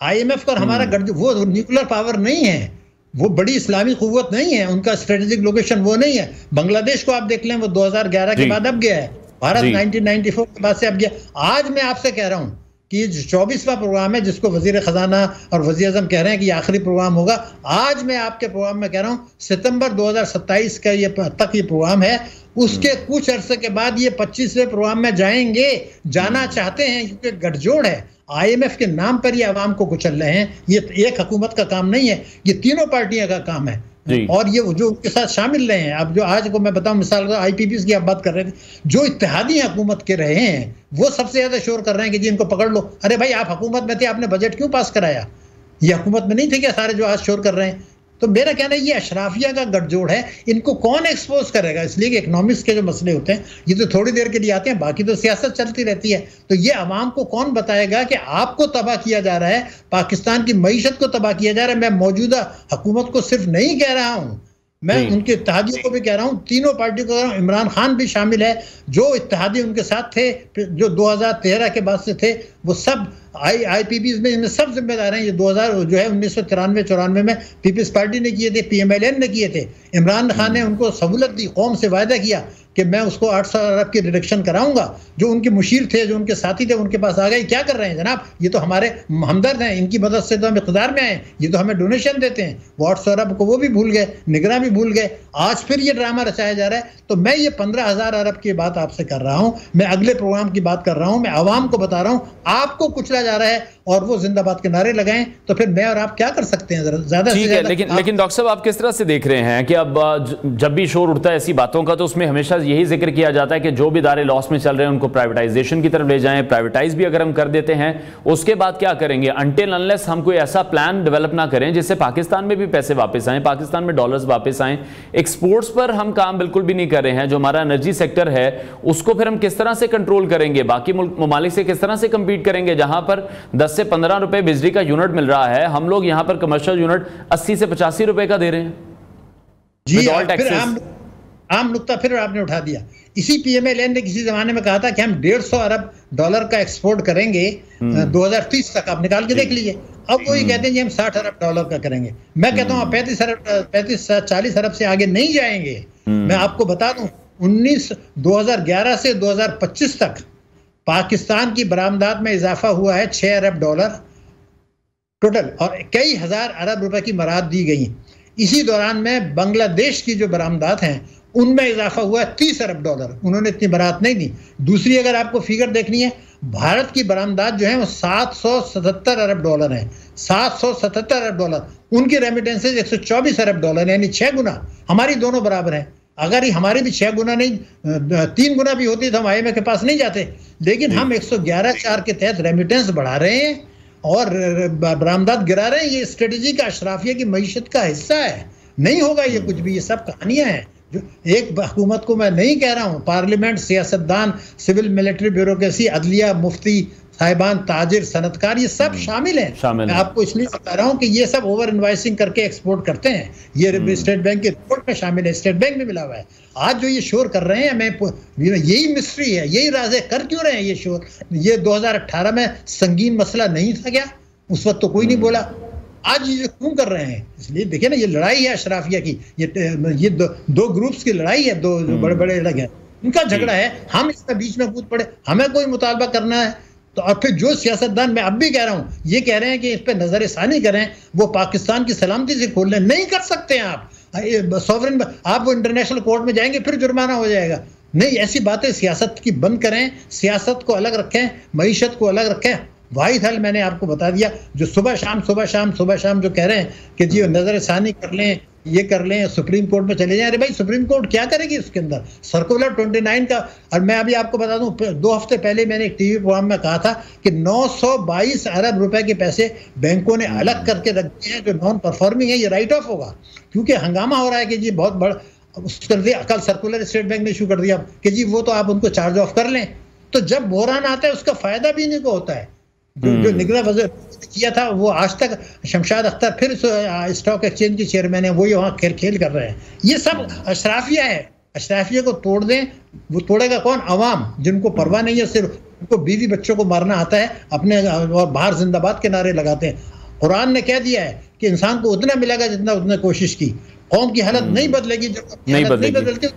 IMF का और हमारा गठजोड़। वो न्यूक्लियर पावर नहीं है, वो बड़ी इस्लामी कुव्वत नहीं है, उनका स्ट्रेटेजिक लोकेशन वो नहीं है। बांग्लादेश को आप देख लें, वो 2011 के बाद अब गया है, भारत 1994 के बाद से अब गया। आज मैं आपसे कह रहा हूं कि ये 24वां प्रोग्राम है जिसको वजीर खजाना और वजीर आजम कह रहे हैं कि ये आखिरी प्रोग्राम होगा। आज मैं आपके प्रोग्राम में कह रहा हूं सितंबर 2027 का ये तक ये प्रोग्राम है, उसके कुछ अरसे के बाद ये 25वें प्रोग्राम में जाएंगे, जाना चाहते हैं, क्योंकि गठजोड़ है। IMF के नाम पर ये आवाम को कुचल रहे हैं। ये एक हुकूमत का काम नहीं है, ये तीनों पार्टियों का काम है। और ये जो उनके साथ शामिल रहे हैं, अब जो आज को मैं बताऊं, मिसाल IPPs की आप बात कर रहे थे, जो इत्तेहादी हुकूमत के रहे हैं वो सबसे ज्यादा शोर कर रहे हैं कि जी इनको पकड़ लो। अरे भाई आप हुकूमत में थे, आपने बजट क्यों पास कराया? ये हुकूमत में नहीं थे क्या सारे जो आज शोर कर रहे हैं? तो मेरा कहना है ये अशराफिया का गठजोड़ है, इनको कौन एक्सपोज करेगा? इसलिए कि इकोनॉमिक्स के जो मसले होते हैं ये तो थोड़ी देर के लिए आते हैं, बाकी तो सियासत चलती रहती है। तो ये अवाम को कौन बताएगा कि आपको तबाह किया जा रहा है, पाकिस्तान की मईशत को तबाह किया जा रहा है। मैं मौजूदा हुकूमत को सिर्फ नहीं कह रहा हूँ, मैं उनके इत्तेहादियों को भी कह रहा हूँ, तीनों पार्टियों को कह रहा हूँ। इमरान खान भी शामिल है, जो इत्तेहादी उनके साथ थे, जो 2013 के बाद से थे, वो सब IPPs में इनमें सब जिम्मेदार हैं। ये 2000 जो है 1993-94 में पीपल्स पार्टी ने किए थे, PMLN ने किए थे। इमरान खान ने उनको सहूलत दी, कौम से वायदा किया कि मैं उसको 800 अरब की रिडक्शन कराऊंगा। जो उनके मुशीर थे, जो उनके साथी थे, उनके पास आ गए। क्या कर रहे हैं जनाब? ये तो हमारे हमदर्द हैं, इनकी मदद से तो हम इक़्तिदार में आए, ये तो हमें डोनेशन देते हैं। वो 800 अरब को वो भी भूल गए, निगरान भी भूल गए। आज फिर ये ड्रामा रचाया जा रहा है। तो मैं ये 15,000 अरब की बात आपसे कर रहा हूँ, मैं अगले प्रोग्राम की बात कर रहा हूँ, मैं आवाम को बता रहा हूँ आपको कुचला जा रहा है और वो जिंदाबाद के नारे लगाएं, तो फिर मैं और आप क्या कर सकते हैं? ज्यादा ठीक है, लेकिन डॉक्टर साहब आप किस तरह से देख रहे हैं कि अब जब भी शोर उठता है ऐसी बातों का, तो उसमें हमेशा यही जिक्र किया जाता है कि जो भी इदारे लॉस में चल रहे हैं उनको प्राइवेटाइजेशन की तरफ ले जाएं। प्राइवेटाइज भी अगर हम कर देते हैं उसके बाद क्या करेंगे? अनटिल अनलेस हम कोई ऐसा प्लान डेवलप ना करें जिससे पाकिस्तान में भी पैसे वापस आए, पाकिस्तान में डॉलर्स वापस आए। एक्सपोर्ट्स पर हम काम बिल्कुल भी नहीं कर रहे हैं। जो हमारा एनर्जी सेक्टर है उसको फिर हम किस तरह से कंट्रोल करेंगे? बाकी ममालिक से किस तरह से कम्पीट करेंगे? जहां पर 10 से 15 रुपए बिजली का यूनिट मिल रहा है, हम लोग यहां पर कमर्शियल यूनिट 80 से 85 रुपए का दे रहे हैं। जी, फिर आम नुक्ता फिर आपने उठा दिया। इसी PMLN ने किसी जमाने में कहा था कि हम 150 अरब डॉलर का एक्सपोर्ट करेंगे 2030 तक। आप निकाल के देख लीजिए। अब वो ये कहते हैं कि हम 60 अरब डॉलर का करेंगे। मैं कहता हूँ 35-40 अरब से आगे नहीं जाएंगे। मैं आपको बता दूं 2011 से 2025 तक पाकिस्तान की बरामदात में इजाफा हुआ है 6 अरब डॉलर टोटल, और कई हजार अरब रुपए की मराद दी गई। इसी दौरान में बांग्लादेश की जो बरामदात हैं उनमें इजाफा हुआ है 30 अरब डॉलर, उन्होंने इतनी बरात नहीं दी। दूसरी अगर आपको फिगर देखनी है, भारत की बरामदात जो है वो 777 अरब डॉलर है, 777 अरब डॉलर। उनकी रेमिटेंसेज 124 अरब डॉलर, यानी 6 गुना। हमारी दोनों बराबर हैं। अगर ही हमारी भी 6 गुना नहीं 3 गुना भी होती तो हम IMF के पास नहीं जाते। लेकिन हम 111.4 के तहत रेमिटेंस बढ़ा रहे हैं और बरामदात गिरा रहे हैं। ये स्ट्रेटेजी का अशराफिया की मईशत का हिस्सा है। नहीं होगा ये कुछ भी, ये सब कहानियां हैं। जो एक हुकूमत को मैं नहीं कह रहा हूँ, पार्लियामेंट, सियासतदान, सिविल मिलिट्री ब्यूरोक्रेसी, अदलिया, मुफ्ती साहिबान, ताजिर, सनतकार, ये सब शामिल हैं। मैं आपको इसलिए बता रहा हूँ कि ये सब ओवर इन्वाइसिंग करके एक्सपोर्ट करते हैं। ये स्टेट बैंक की रिपोर्ट में शामिल है, स्टेट बैंक में मिला हुआ है। आज जो ये शोर कर रहे हैं, मैं यही मिस्ट्री है, यही राज है, कर क्यों रहे हैं ये शोर? ये 2018 में संगीन मसला नहीं था क्या? उस वक्त तो कोई नहीं बोला। आज ये क्यों कर रहे हैं? इसलिए देखिए ना, ये लड़ाई है अशराफिया की, ये दो ग्रुप्स की लड़ाई है, दो बड़े बड़े अलग हैं, उनका झगड़ा है। हम इसमें बीच में कूद पड़े, हमें कोई मुतालबा करना है तो? और फिर जो सियासतदान, मैं अब भी कह रहा हूँ, ये कह रहे हैं कि इस पर नजरसानी करें, वो पाकिस्तान की सलामती से खोल लें, नहीं कर सकते हैं आप। सॉवरेन, आप वो इंटरनेशनल कोर्ट में जाएंगे फिर जुर्माना हो जाएगा। नहीं, ऐसी बातें सियासत की बंद करें, सियासत को अलग रखें, मईशत को अलग रखें। वाहिद हल मैंने आपको बता दिया। जो सुबह शाम जो कह रहे हैं कि जी नजरसानी कर लें, ये कर लें, सुप्रीम कोर्ट में चले जाएं, अरे भाई सुप्रीम कोर्ट क्या करेगी उसके अंदर? सर्कुलर 29 का, और मैं अभी आपको बता दूं, 2 हफ्ते पहले मैंने एक टीवी प्रोग्राम में कहा था कि 922 अरब रुपए के पैसे बैंकों ने अलग करके रख दिए हैं जो नॉन परफॉर्मिंग है, ये राइट ऑफ होगा। क्योंकि हंगामा हो रहा है कि जी बहुत बड़ा कर दिया, कल सर्कुलर स्टेट बैंक ने इशू कर दिया कि जी वो तो आप उनको चार्ज ऑफ कर लें। तो जब बहरान आता है उसका फायदा भी इन्हीं को होता है। जो निगरान वज़ीर किया था वो आज तक शमशाद अख्तर फिर स्टॉक एक्सचेंज के चेयरमैन है, वही वहाँ खेल कर रहे हैं। ये सब अशराफिया है। अशराफिया को तोड़ दें, वो तोड़ेगा कौन? अवाम, जिनको परवाह नहीं है, सिर्फ उनको बीवी बच्चों को मारना आता है अपने, और बाहर जिंदाबाद के नारे लगाते हैं। कुरान ने कह दिया है कि इंसान को उतना मिलेगा जितना उसने कोशिश की। कौम की हालत नहीं बदलेगी, जब नहीं बदलती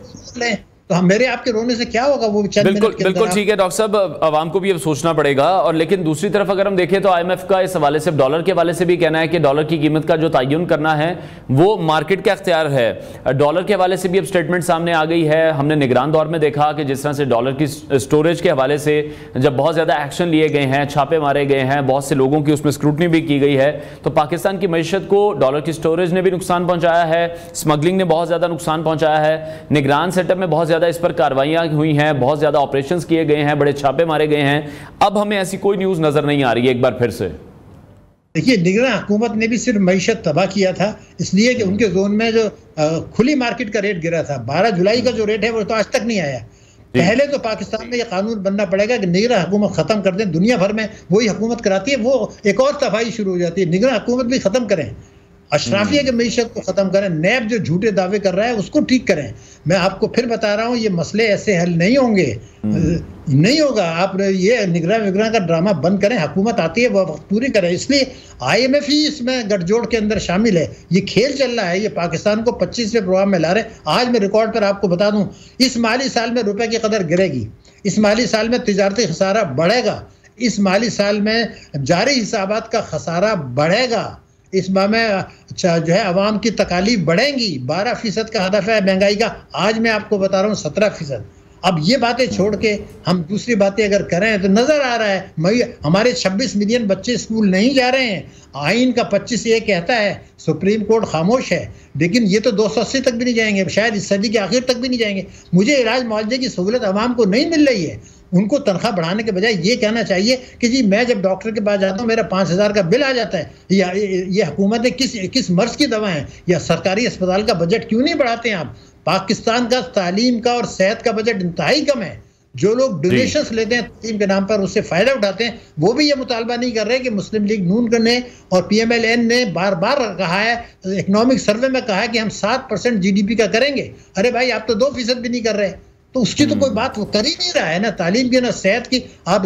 तो हम मेरे आपके रोने से क्या होगा? वो बिल्कुल ठीक है डॉक्टर साहब, आवाम को भी अब सोचना पड़ेगा। और लेकिन दूसरी तरफ अगर हम देखें तो IMF का इस हवाले से, डॉलर के हवाले से भी कहना है कि डॉलर की कीमत का जो तयन करना है वो मार्केट का इख्तियार है। डॉलर के हवाले से भी अब स्टेटमेंट सामने आ गई है। हमने निगरान दौर में देखा कि जिस तरह से डॉलर की स्टोरेज के हवाले से जब बहुत ज़्यादा एक्शन लिए गए हैं, छापे मारे गए हैं, बहुत से लोगों की उसमें स्क्रूटनी भी की गई है, तो पाकिस्तान की मईशत को डॉलर की स्टोरेज ने भी नुकसान पहुँचाया है, स्मगलिंग ने बहुत ज़्यादा नुकसान पहुँचाया है, निगरान सेटअप में बहुत ज़्यादा इस पर कार्रवाइयाँ हुई हैं, बहुत ज्यादा ऑपरेशंस किए गए हैं, बड़े छापे मारे गए हैं। अब हमें ऐसी कोई न्यूज नजर नहीं आ रही है। एक बार फिर से देखिए, निगरान हुकूमत ने भी सिर्फ मईशत तबाह किया था, इसलिए कि उनके जोन में जो खुली मार्केट का रेट गिरा था, 12 जुलाई का जो रेट है वो तो आज तक नहीं आया। पहले तो पाकिस्तान में ये कानून बनना पड़ेगा कि निगरान हुकूमत खत्म कर दें। दुनिया भर में वही हुकूमत कराती है, वो एक और तबाही शुरू हो जाती है। निगरान हुकूमत भी खत्म करें, अशराफिया के मईशत को खत्म करें, नैब जो झूठे दावे कर रहा है उसको ठीक करें। मैं आपको फिर बता रहा हूं, ये मसले ऐसे हल नहीं होंगे, नहीं होगा। आप ये निगरान का ड्रामा बंद करें, हुकूमत आती है वो वक्त पूरी करें। इसलिए IMF ही इसमें गठजोड़ के अंदर शामिल है। ये खेल चल रहा है, ये पाकिस्तान को 25वें प्रोग्राम में ला रहे हैं। आज मैं रिकॉर्ड पर आपको बता दूं, इस माली साल में रुपए की कदर गिरेगी, इस माली साल में तिजारती खसारा बढ़ेगा, इस माली साल में जारी हिसाबात का खसारा बढ़ेगा, इस माह में जो है अवाम की तकालीफ बढ़ेंगी। 12% का हदफ है महंगाई का, आज मैं आपको बता रहा हूँ 17%। अब ये बातें छोड़ के हम दूसरी बातें अगर करें तो नजर आ रहा है हमारे 26 मिलियन बच्चे स्कूल नहीं जा रहे हैं। आइन का 25 ये कहता है, सुप्रीम कोर्ट खामोश है, लेकिन ये तो 280 तक भी नहीं जाएंगे, शायद इस सदी के आखिर तक भी नहीं जाएंगे। मुझे इलाज मुआवजे की सहूलत अवाम को नहीं मिल रही है। उनको तनख्वाह बढ़ाने के बजाय ये कहना चाहिए कि जी मैं जब डॉक्टर के पास जाता हूँ मेरा 5000 का बिल आ जाता है। या ये हुकूमत है किस मर्ज की दवा है, या सरकारी अस्पताल का बजट क्यों नहीं बढ़ाते हैं आप? पाकिस्तान का तालीम का और सेहत का बजट इंतहाई कम है। जो लोग डोनेशंस लेते हैं तालीम के नाम पर, उससे फायदा उठाते हैं, वो भी ये मुतालबा नहीं कर रहे कि मुस्लिम लीग नून ने और PMLN ने बार बार कहा है, इकोनॉमिक सर्वे में कहा है कि हम 7% GDP का करेंगे। अरे भाई आप तो 2% भी नहीं कर रहे, तो उसकी तो कोई बात वो कर ही नहीं रहा है ना, तालीम की ना सेहत की। आप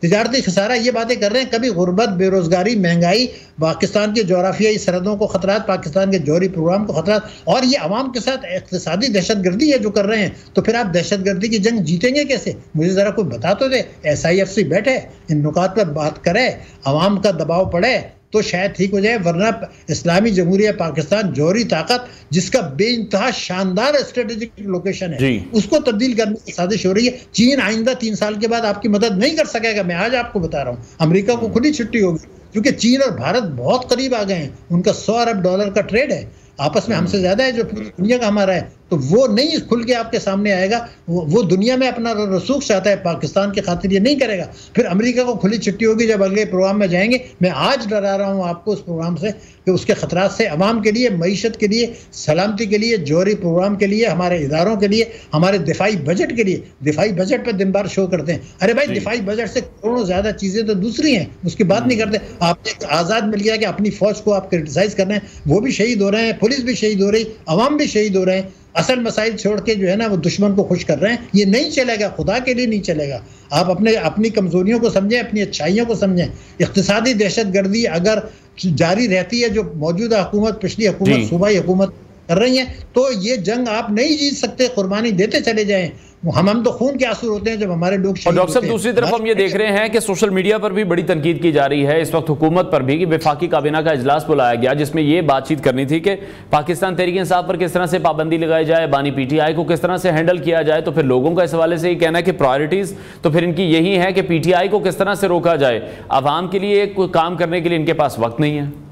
तिजारती खसारा ये बातें कर रहे हैं। कभी गुर्बत, बेरोजगारी, महंगाई, पाकिस्तान के जोग्राफियाई सरहदों को खतरात, पाकिस्तान के जौहरी प्रोग्राम को खतरात, और ये अवाम के साथ इक़्तिसादी दहशतगर्दी है जो कर रहे हैं। तो फिर आप दहशतगर्दी की जंग जीतेंगे कैसे? मुझे ज़रा कोई बता तो दे। SIFC बैठे, इन नुकात पर बात करे, अवाम का दबाव पड़े तो शायद ठीक हो जाए, वरना इस्लामी जमहूरिया पाकिस्तान जौहरी ताकत जिसका बेइंतहा शानदार स्ट्रेटेजिक लोकेशन है, उसको तब्दील करने की साजिश हो रही है। चीन आइंदा 3 साल के बाद आपकी मदद नहीं कर सकेगा, मैं आज आपको बता रहा हूँ। अमेरिका को खुद ही छुट्टी होगी, क्योंकि चीन और भारत बहुत करीब आ गए हैं। उनका $100 अरब का ट्रेड है आपस में, हमसे ज्यादा है जो पूरी दुनिया का हमारा है। तो वो नहीं खुल के आपके सामने आएगा। वो दुनिया में अपना रसूख चाहता है, पाकिस्तान की खातिर ये नहीं करेगा। फिर अमेरिका को खुली छुट्टी होगी जब अगले प्रोग्राम में जाएंगे। मैं आज डरा रहा हूँ आपको उस प्रोग्राम से कि उसके खतरात से अवाम के लिए, मईशत के लिए, सलामती के लिए, जौहरी प्रोग्राम के लिए, हमारे इदारों के लिए, हमारे दिफाई बजट के लिए। दिफाई बजट पर दिन भर शो करते हैं, अरे भाई दिफाई बजट से करोड़ों ज्यादा चीजें तो दूसरी हैं, उसकी बात नहीं करते। आपने एक आज़ाद मिल गया कि अपनी फौज को आप क्रिटिसाइज कर रहे हैं, वो भी शहीद हो रहे हैं, पुलिस भी शहीद हो रही, अवाम भी शहीद हो रहे हैं। असल मसाइल छोड़ के जो है ना वो दुश्मन को खुश कर रहे हैं। ये नहीं चलेगा, खुदा के लिए नहीं चलेगा। आप अपनी कमजोरियों को समझें, अपनी अच्छाइयों को समझें। इख्तिसादी दहशतगर्दी अगर जारी रहती है, जो मौजूदा हुकूमत, पिछली हुकूमत, सूबाई हुकूमत कर रही हैं, तो ये जंग आप नहीं जीत सकते। कुर्बानी देते चले जाएं। हम तो खून के आंसू होते हैं जब हमारे लोग। और डॉक्टर साहब, दूसरी तरफ हम ये देख रहे हैं कि सोशल मीडिया पर भी बड़ी तनकीद की जा रही है इस वक्त हुकूमत पर भी, कि वफाकी काबीना का इजलास बुलाया गया जिसमें ये बातचीत करनी थी कि पाकिस्तान तहरीक इंसाफ पर किस तरह से पाबंदी लगाई जाए, बानी पीटीआई को किस तरह से हैंडल किया जाए। तो फिर लोगों का इस हवाले से ये कहना है कि प्रायोरिटीज तो फिर इनकी यही है कि पीटीआई को किस तरह से रोका जाए। अवाम के लिए कोई काम करने के लिए इनके पास वक्त नहीं है।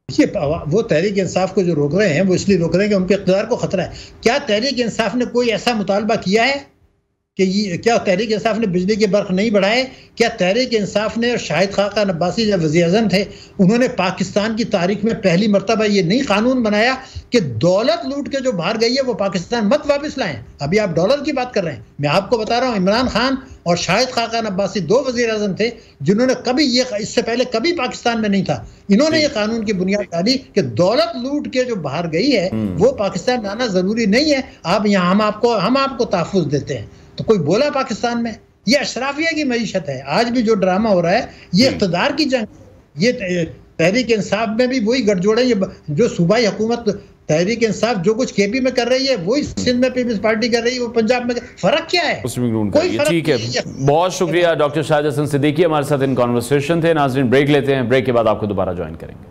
वो तहरीक इंसाफ को जो रोक रहे हैं वो इसलिए रोक रहे हैं कि उनके इक़्तिदार को खतरा है। क्या तहरीक इंसाफ ने कोई ऐसा मुतालबा किया है कि क्या तहरीक इंसाफ ने बिजली के बर्फ नहीं बढ़ाए? क्या तहरीक इंसाफ ने और शाहिद खाका अब्बासी जब वज़ीर-ए-आज़म थे, उन्होंने पाकिस्तान की तारीख में पहली मरतबा ये नहीं कानून बनाया कि दौलत लूट के जो बाहर गई है वो पाकिस्तान मत वापस लाएं? अभी आप डॉलर की बात कर रहे हैं, मैं आपको बता रहा हूँ इमरान खान और शाहिद खाका अब्बासी 2 वज़ीर-ए-आज़म थे जिन्होंने कभी ये, इससे पहले कभी पाकिस्तान में नहीं था, इन्होंने ये कानून की बुनियाद डाली कि दौलत लूट के जो बाहर गई है वो पाकिस्तान आना जरूरी नहीं है। आप यहाँ हम आपको तहफ़्फ़ुज़ देते हैं। तो कोई बोला पाकिस्तान में? ये अशराफिया की मईशत है। आज भी जो ड्रामा हो रहा है ये इक़्तिदार की जंग। ये तहरीक इंसाफ में भी वही गठजोड़ है, जो सूबाई हुकूमत तहरीक इंसाफ जो कुछ केपी में कर रही है वही सिंध में पीपल्स पार्टी कर रही है, वो पंजाब में। फर्क क्या है? ठीक है, बहुत शुक्रिया डॉक्टर शाहिद हसन सिद्दीकी हमारे साथ इन कॉन्वर्सेशन थे। नाज़रीन, ब्रेक लेते हैं, ब्रेक के बाद आपको दोबारा ज्वाइन करेंगे।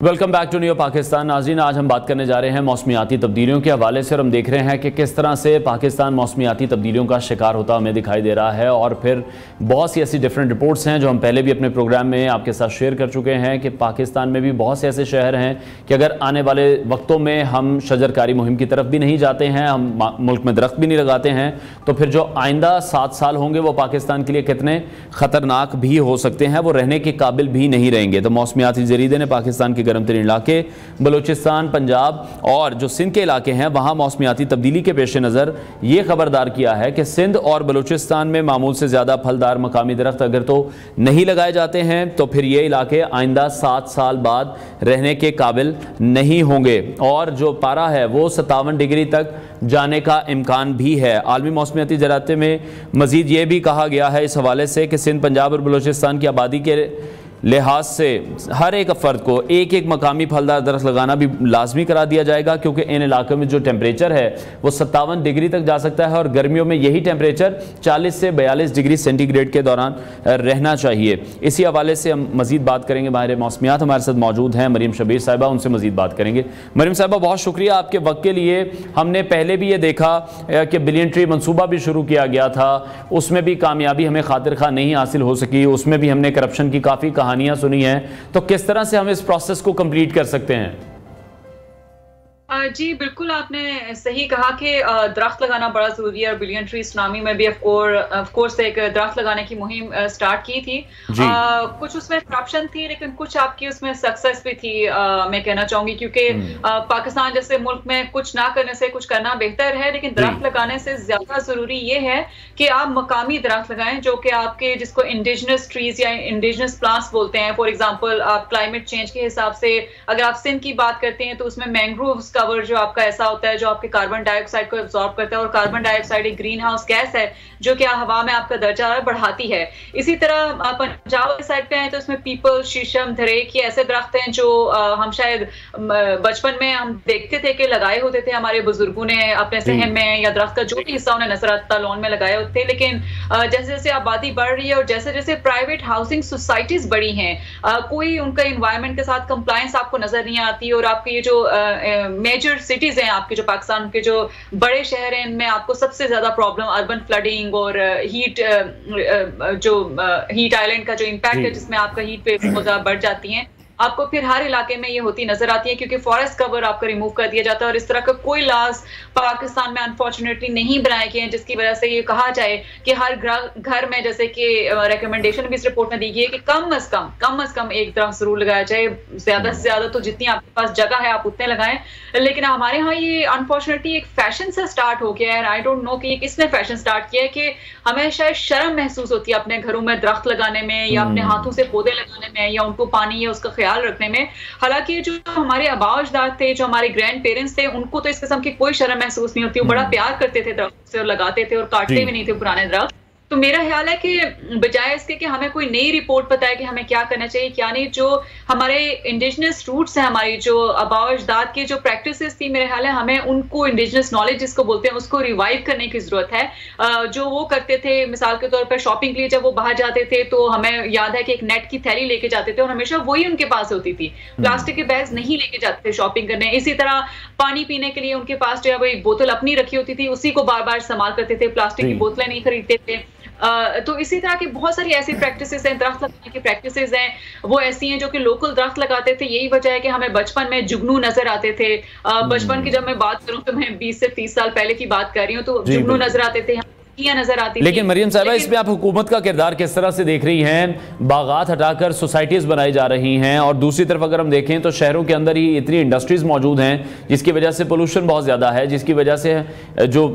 Welcome back to new Pakistan. नाज़रीन, आज हम बात करने जा रहे हैं मौसमियाती तब्दीलियों के हवाले से, और हम देख रहे हैं कि किस तरह से पाकिस्तान मौसमियाती तब्दीलियों का शिकार होता हमें दिखाई दे रहा है। और फिर बहुत सी ऐसी डिफरेंट रिपोर्ट्स हैं जो हम पहले भी अपने प्रोग्राम में आपके साथ शेयर कर चुके हैं कि पाकिस्तान में भी बहुत से ऐसे शहर हैं कि अगर आने वाले वक्तों में हम शजरकारी मुहिम की तरफ भी नहीं जाते हैं, हम मुल्क में दरख्त भी नहीं लगाते हैं, तो फिर जो आइंदा 7 साल होंगे वो पाकिस्तान के लिए कितने ख़तरनाक भी हो सकते हैं, वो रहने के काबिल भी नहीं रहेंगे। तो मौसमियाती जरीदे ने पाकिस्तान के गर्म तरीन इलाके बलूचिस्तान, पंजाब और जो सिंध के इलाके हैं वहां मौसमियाती तब्दीली के पेश नज़र ये खबरदार किया है कि सिंध और बलूचिस्तान में मामूल से ज़्यादा फलदार मकामी दरख्त अगर तो नहीं लगाए जाते हैं तो फिर ये इलाके आइंदा 7 साल बाद रहने के काबिल नहीं होंगे। और जो पारा है वो 57 डिग्री तक जाने का इम्कान भी है। आलमी मौसमियाती ज़राते में मज़ीद ये भी कहा गया है इस हवाले से कि सिंध, पंजाब और बलूचिस्तान की आबादी के लिहाज से हर एक फ़र्द को एक एक मकामी फलदार दरख्त लगाना भी लाजमी करा दिया जाएगा, क्योंकि इन इलाकों में जो टेम्परेचर है वो 57 डिग्री तक जा सकता है और गर्मियों में यही टेम्परेचर 40 से 42 डिग्री सेंटीग्रेड के दौरान रहना चाहिए। इसी हवाले से हम मज़ीद बात करेंगे। माहिर मौसमियात हमारे साथ मौजूद हैं मरीम शबीर साहिबा, उनसे मज़ीद बात करेंगे। मरीम साहिबा, बहुत शुक्रिया आपके वक्त के लिए। हमने पहले भी ये देखा कि बिलियन ट्री मनसूबा भी शुरू किया गया था, उसमें भी कामयाबी हमें खातिर खा नहीं हासिल हो सकी, उसमें भी हमने करप्शन की काफ़ी कहानियां सुनी हैं। तो किस तरह से हम इस प्रोसेस को कंप्लीट कर सकते हैं? जी बिल्कुल, आपने सही कहा कि दरख्त लगाना बड़ा ज़रूरी है और बिलियन ट्री सुनामी में भी ऑफ कोर्स एक दरख्त लगाने की मुहिम स्टार्ट की थी। कुछ उसमें करप्शन थी लेकिन कुछ आपकी उसमें सक्सेस भी थी, मैं कहना चाहूंगी, क्योंकि पाकिस्तान जैसे मुल्क में कुछ ना करने से कुछ करना बेहतर है, लेकिन दरख्त लगाने से ज्यादा जरूरी ये है कि आप मकामी दरख्त लगाएं जो कि आपके, जिसको इंडिजिनस ट्रीज या इंडिजिनस प्लांट्स बोलते हैं। फॉर एग्जाम्पल, आप क्लाइमेट चेंज के हिसाब से अगर आप सिंध की बात करते हैं तो उसमें मैंग्रोव्स कवर जो आपका ऐसा होता है जो आपके कार्बन डाइऑक्साइड को एब्जॉर्ब करता है, और कार्बन डाइऑक्साइड एक ग्रीन हाउस गैस है जो कि हवा में आपका दर्जा बढ़ाती है। इसी तरह पंजाब के साइड पे आए तो उसमें पीपल, शीशम, धरेक, ये ऐसे दरख्त हैं जो हम शायद बचपन में हम देखते थे कि लगाए होते थे हमारे बुजुर्गों ने अपने सहन में, या दरख्त का जो भी हिस्सा उन्हें नजर आता लॉन में लगाए होते थे। लेकिन जैसे जैसे आबादी बढ़ रही है और जैसे जैसे प्राइवेट हाउसिंग सोसाइटीज बढ़ी हैं, कोई उनका इन्वायरमेंट के साथ कंप्लायंस आपको नजर नहीं आती, और आपके ये जो मेजर सिटीज हैं आपके जो पाकिस्तान के जो बड़े शहर हैं, इनमें आपको सबसे ज्यादा प्रॉब्लम अर्बन फ्लडिंग और हीट आइलैंड का जो इम्पैक्ट है, जिसमें आपका हीट वेव्स बहुत ज्यादा बढ़ जाती हैं, आपको फिर हर इलाके में ये होती नजर आती है, क्योंकि फॉरेस्ट कवर आपका रिमूव कर दिया जाता है। और इस तरह का कोई लॉज पाकिस्तान में अनफॉर्चुनेटली नहीं बनाए गए हैं जिसकी वजह से ये कहा जाए कि हर घर में, जैसे कि रिकमेंडेशन भी इस रिपोर्ट में दी गई है कि कम अज कम एक दरख्त जरूर लगाया जाए। ज्यादा से ज्यादा तो जितनी आपके पास जगह है आप उतने लगाएं। लेकिन हमारे यहाँ ये अनफॉर्चुनेटली एक फैशन से स्टार्ट हो गया है। आई डोंट नो कि ये किसने फैशन स्टार्ट किया है कि हमें शायद शर्म महसूस होती है अपने घरों में दरख्त लगाने में या अपने हाथों से पौधे लगाने में या उनको पानी या उसका ख्याल रखने में। हालांकि जो हमारे आबा अजदाद थे, जो हमारे ग्रैंड पेरेंट्स थे, उनको तो इस किस्म की कोई शर्म महसूस नहीं होती। वो बड़ा प्यार करते थे दरख्त से और लगाते थे और काटते भी नहीं थे पुराने दरख्त। तो मेरा ख्याल है कि बजाय इसके कि हमें कोई नई रिपोर्ट बताए कि हमें क्या करना चाहिए क्या नहीं, जो हमारे इंडिजिनस रूट्स हैं, हमारी जो आबा अजदाद की जो प्रैक्टिसेस थी, मेरे ख्याल है हमें उनको इंडिजिनस नॉलेज जिसको बोलते हैं उसको रिवाइव करने की जरूरत है। जो वो करते थे, मिसाल के तौर पर शॉपिंग के लिए जब वो बाहर जाते थे तो हमें याद है कि एक नेट की थैली लेके जाते थे और हमेशा वही उनके पास होती थी। प्लास्टिक के बैग्स नहीं लेके जाते थे शॉपिंग करने। इसी तरह पानी पीने के लिए उनके पास जो है वो एक बोतल अपनी रखी होती थी, उसी को बार बार इस्तेमाल करते थे, प्लास्टिक की बोतलें नहीं खरीदते थे। तो इसी तरह की बहुत सारी ऐसी प्रैक्टिसेस हैं, दरख्त लगाने की प्रैक्टिसेस हैं, वो ऐसी हैं जो कि लोकल दरख्त लगाते थे। यही वजह है कि हमें बचपन में जुगनू नजर आते थे। बचपन की जब मैं बात करूं तो मैं 20 से 30 साल पहले की बात कर रही हूँ, तो जुगनू नजर आते थे, नजर आती। लेकिन मरियम साहिबा, इसमें आप हुकूमत का किरदार किस तरह से देख रही हैं? बागात हटाकर सोसाइटीज बनाई जा रही हैं और दूसरी तरफ अगर हम देखें तो शहरों के अंदर ही इतनी इंडस्ट्रीज मौजूद हैं जिसकी वजह से पोल्यूशन बहुत ज़्यादा है, जिसकी वजह से जो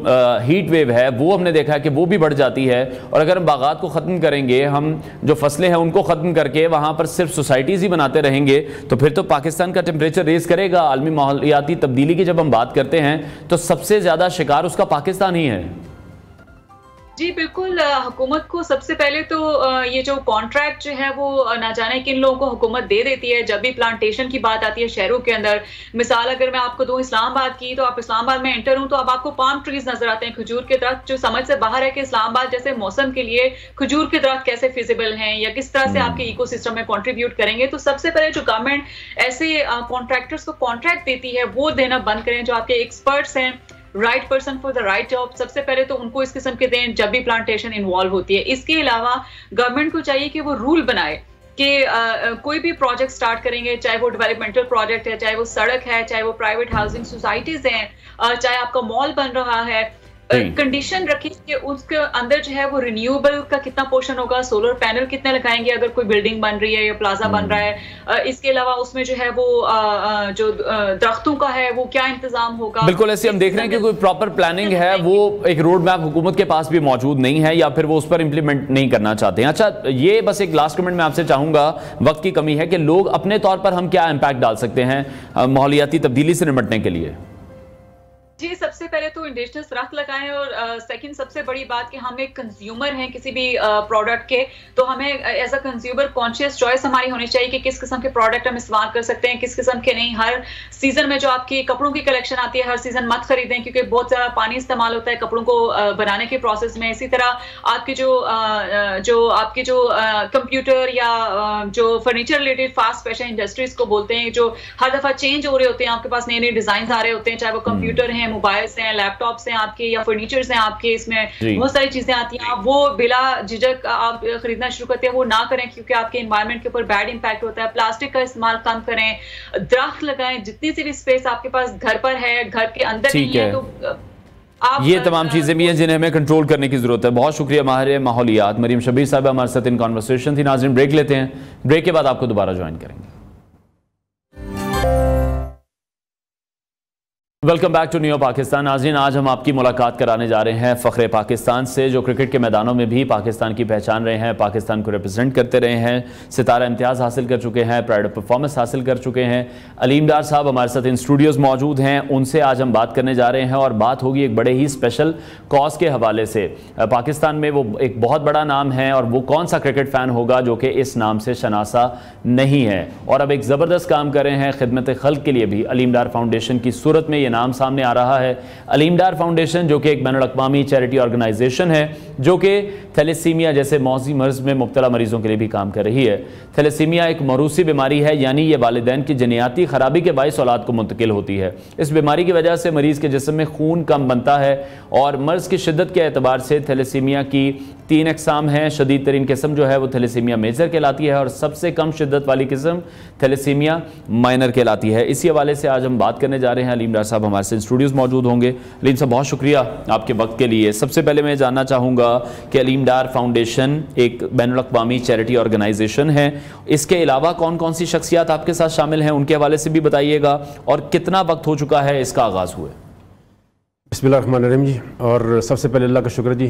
हीट वेव है वो हमने देखा है कि वो भी बढ़ जाती है। और अगर हम बागात को ख़त्म करेंगे, हम जो फसलें हैं उनको ख़त्म करके वहाँ पर सिर्फ सोसाइटीज़ ही बनाते रहेंगे, तो फिर तो पाकिस्तान का टेम्परेचर रेस करेगा। आलमी माहौलियाती तब्दीली की जब हम बात करते हैं तो सबसे ज़्यादा शिकार उसका पाकिस्तान ही है। जी बिल्कुल, हुकूमत को सबसे पहले तो ये जो कॉन्ट्रैक्ट जो है वो ना जाने किन लोगों को हुकूमत दे देती है जब भी प्लांटेशन की बात आती है शहरों के अंदर। मिसाल अगर मैं आपको दूं इस्लामाबाद की, तो आप इस्लामाबाद में एंटर हूं तो अब आपको पाम ट्रीज नजर आते हैं, खजूर के दरख्त, जो समझ से बाहर है कि इस्लामाबाद जैसे मौसम के लिए खजूर के दरख्त कैसे फिजिबल हैं या किस तरह से आपके इकोसिस्टम में कॉन्ट्रीब्यूट करेंगे। तो सबसे पहले जो गवर्नमेंट ऐसे कॉन्ट्रैक्टर्स को कॉन्ट्रैक्ट देती है वो देना बंद करें। जो आपके एक्सपर्ट्स हैं, right person for the right job, सबसे पहले तो उनको इस किस्म के दें जब भी प्लांटेशन इन्वॉल्व होती है। इसके अलावा गवर्नमेंट को चाहिए कि वो रूल बनाए कि कोई भी प्रोजेक्ट स्टार्ट करेंगे, चाहे वो डेवलपमेंटल प्रोजेक्ट है, चाहे वो सड़क है, चाहे वो प्राइवेट हाउसिंग सोसाइटीज हैं, चाहे आपका मॉल बन रहा है, कंडीशन रखी कि उसके अंदर जो है वो रिन्यूएबल का कितना पोर्शन होगा, सोलर पैनल कितने लगाएंगे अगर कोई बिल्डिंग बन रही है या प्लाजा बन रहा है। इसके अलावा उसमें जो है वो जो दरख्तों का है वो क्या इंतजाम होगा। बिल्कुल ऐसे हम देख रहे हैं कि कोई प्रॉपर प्लानिंग है, वो एक रोड मैप हुकूमत के पास भी मौजूद नहीं है या फिर वो उस पर इंप्लीमेंट नहीं करना चाहते हैं। अच्छा, ये बस एक लास्ट कमेंट मैं आपसे चाहूंगा, वक्त की कमी है, कि लोग अपने तौर पर हम क्या इम्पैक्ट डाल सकते हैं माहौलियाती तब्दीली से निपटने के लिए? जी, सबसे पहले तो इंडिजिनस दरख्त लगाएं और सेकंड सबसे बड़ी बात कि हम एक कंज्यूमर हैं किसी भी प्रोडक्ट के, तो हमें as a consumer conscious choice हमारी होनी चाहिए कि किस किस्म के प्रोडक्ट हम इस्तेमाल कर सकते हैं, किस किस्म के नहीं। हर सीजन में जो आपकी कपड़ों की कलेक्शन आती है हर सीजन मत खरीदें, क्योंकि बहुत ज़्यादा पानी इस्तेमाल होता है कपड़ों को बनाने के प्रोसेस में। इसी तरह आपकी जो कंप्यूटर या जो furniture related fast fashion industries को बोलते हैं, जो हर दफ़ा चेंज हो रहे होते हैं, आपके पास नए नए डिजाइन आ रहे होते हैं, चाहे वो कंप्यूटर हैं, मोबाइल्स हैं, लैपटॉप्स हैं आपके या फर्नीचर्स हैं आपके, इसमें बहुत सारी चीजें आती हैं। आप वो बिला झिझक आप खरीदना शुरू करते हैं, वो ना करें क्योंकि आपके एनवायरनमेंट के ऊपर बैड इंपैक्ट होता है। प्लास्टिक का इस्तेमाल कम करें, दरख्त लगाएं, जितनी सी भी स्पेस आपके पास घर पर है, घर के अंदर नहीं है तो ये तमाम चीजें भी हैं जिन्हें हमें कंट्रोल करने की जरूरत है। बहुत शुक्रिया माहिर माहौलियात मरियम शब्बीर साहब, हमारे साथ इन कॉन्वर्सेशन थी। नाज़रीन, ब्रेक लेते हैं, ब्रेक के बाद आपको दोबारा ज्वाइन करेंगे। Welcome back to new Pakistan. नाज़रीन, आज हम आपकी मुलाकात कराने जा रहे हैं फ़ख्रे पाकिस्तान से, जो क्रिकेट के मैदानों में भी पाकिस्तान की पहचान रहे हैं, पाकिस्तान को रिप्रेजेंट करते रहे हैं, सितारा इम्तियाज़ हासिल कर चुके हैं, प्राइड ऑफ परफॉर्मेंस हासिल कर चुके हैं। अलीम डार साहब हमारे साथ इन स्टूडियोज़ मौजूद हैं, उनसे आज हम बात करने जा रहे हैं और बात होगी एक बड़े ही स्पेशल कॉज के हवाले से। पाकिस्तान में वो एक बहुत बड़ा नाम है और वो कौन सा क्रिकेट फ़ैन होगा जो कि इस नाम से शनासा नहीं है, और अब एक ज़बरदस्त काम कर रहे हैं खिदमत खल्क के लिए भी। अलीम डार फाउंडेशन की सूरत में ये नाम सामने आ रहा है। अलीम डार फाउंडेशन जो कि एक बैनुल अक़वामी चैरिटी ऑर्गेनाइजेशन है, जो कि थैलेसीमिया जैसे मौजी मर्ज में मुब्तला मरीजों के लिए भी काम कर रही है। थैलेसीमिया एक मौरूसी बीमारी है, यानी ये वालिदैन की जनियाती खराबी के बाइस औलाद को मुंतकिल होती है। इस बीमारी की वजह से मरीज़ के जिस्म में खून कम बनता है और मर्ज की शिद्दत के एतबार से थैलेसीमिया की 3 अक़साम हैं। शदीद तरीन किस्म जो है वो थैलेसीमिया मेजर कहलाती है और सबसे कम शिद्दत वाली किस्म थैलेसीमिया माइनर कहलाती है। इसी हवाले से आज हम बात करने जा रहे हैं। अलीम डार साहब हमारे से स्टूडियोज़ मौजूद होंगे। अलीम साहब बहुत शुक्रिया आपके वक्त के लिए। सबसे पहले मैं जानना चाहूँगा कि अलीम डार फाउंडेशन एक बैनुल-अक़वामी चैरिटी ऑर्गेनाइजेशन है, इसके अलावा कौन कौन सी शख्सियात आपके साथ शामिल हैं उनके हवाले से भी बताइएगा, और कितना वक्त हो चुका है इसका आगाज़ हुए। बिस्मिल्लाहिर्रहमानिर्रहीम जी, और सबसे पहले अल्लाह का शुक्र जी,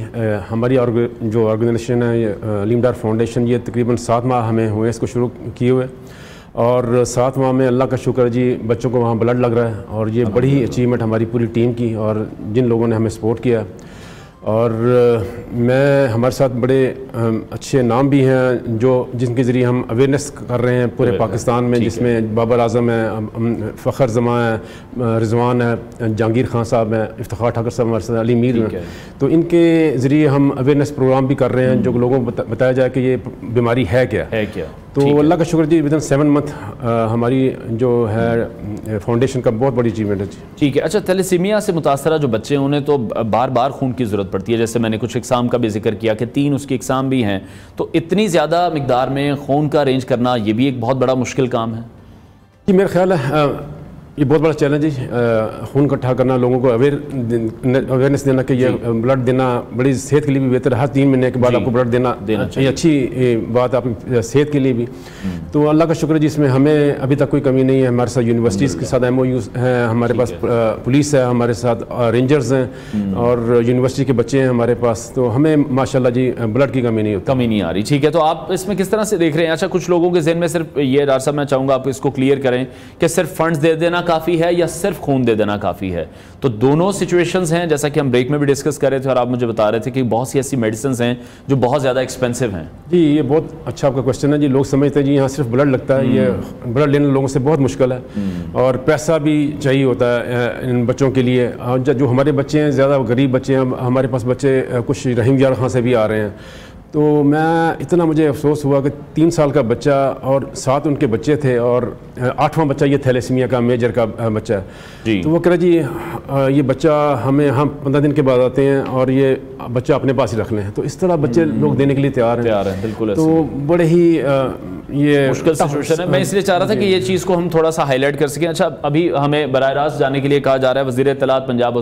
हमारी जो ऑर्गेनाइजेशन है अलीम डार फाउंडेशन, ये तकरीबन 7 माह हमें हुए इसको शुरू किए हुए, और 7 माह में अल्लाह का शुक्र जी बच्चों को वहाँ ब्लड लग रहा है, और ये बड़ी ही अचीवमेंट हमारी पूरी टीम की और जिन लोगों ने हमें सपोर्ट किया। और मैं हमारे साथ बड़े अच्छे नाम भी हैं जो जिनके ज़रिए हम अवेयरनेस कर रहे हैं पूरे पाकिस्तान में, जिसमें बाबर आज़म है, फ़खर जमा है, रिजवान है, जहांगीर खान साहब हैं, इफ्तिखार ठाकर साहब हमारे साथ, अली मीर हैं। तो इनके ज़रिए हम अवेयरनेस प्रोग्राम भी कर रहे हैं जो लोगों को बताया जाए कि ये बीमारी है क्या। तो अल्लाह का शुक्र जी, विदिन 7 मंथ हमारी जो है फाउंडेशन का बहुत बड़ी अचीवमेंट है जी। ठीक है। अच्छा, थैलेसीमिया से मुतासरा जो बच्चे हैं उन्हें तो बार बार खून की ज़रूरत पड़ती है, जैसे मैंने कुछ इकसाम का भी जिक्र किया कि 3 उसकी इकसाम भी हैं, तो इतनी ज़्यादा मिकदार में खून का अरेंज करना ये भी एक बहुत बड़ा मुश्किल काम है जी। मेरा ख्याल है ये बहुत बड़ा चैलेंज है, खून इकट्ठा करना, लोगों को अवेयरनेस देना कि ये ब्लड देना बड़ी सेहत के लिए भी बेहतर है। हर 3 महीने के बाद आपको ब्लड देना ये अच्छी बात है आपकी सेहत के लिए भी। तो अल्लाह का शुक्र जी, इसमें हमें अभी तक कोई कमी नहीं है। हमारे साथ यूनिवर्सिटीज़ के साथ MOU हैं, हमारे पास पुलिस है, हमारे साथ रेंजर्स हैं और यूनिवर्सिटी के बच्चे हैं हमारे पास, तो हमें माशाल्लाह जी ब्लड की कमी नहीं आ रही। ठीक है, तो आप इसमें किस तरह से देख रहे हैं? अच्छा, कुछ लोगों के जहन में सिर्फ ये, डॉक्टर साहब मैं चाहूँगा आप इसको क्लियर करें कि सिर्फ फंड्स दे देना काफ़ी है या सिर्फ खून दे देना काफ़ी है? तो दोनों सिचुएशंस हैं, जैसा कि हम ब्रेक में भी डिस्कस कर रहे थे और आप मुझे बता रहे थे कि बहुत सी ऐसी मेडिसिन हैं जो बहुत ज़्यादा एक्सपेंसिव हैं। जी, ये बहुत अच्छा आपका क्वेश्चन है जी। लोग समझते हैं जी यहाँ सिर्फ ब्लड लगता है, ये ब्लड लेने लोगों से बहुत मुश्किल है और पैसा भी चाहिए होता है इन बच्चों के लिए। जो हमारे बच्चे हैं ज़्यादा गरीब बच्चे हैं, हमारे पास बच्चे कुछ रहीम यार खां से भी आ रहे हैं, तो मैं इतना मुझे अफसोस हुआ कि 3 साल का बच्चा और 7 उनके बच्चे थे और 8वां बच्चा ये थैलेसीमिया का मेजर का बच्चा है। तो वो कह रहा जी ये बच्चा हम 15 दिन के बाद आते हैं और ये बच्चा अपने पास ही रख लें। तो इस तरह बच्चे लोग देने के लिए तैयार हैं। बिल्कुल। तो बड़े ही ये मुश्किल सिचुएशन है। मैं इसलिए चाह रहा था कि ये चीज़ को हम थोड़ा सा हाईलाइट कर सकें। अच्छा, अभी हमें बराह रास्त जाने के लिए कहा जा रहा है। वज़ीर इत्तलात पंजाब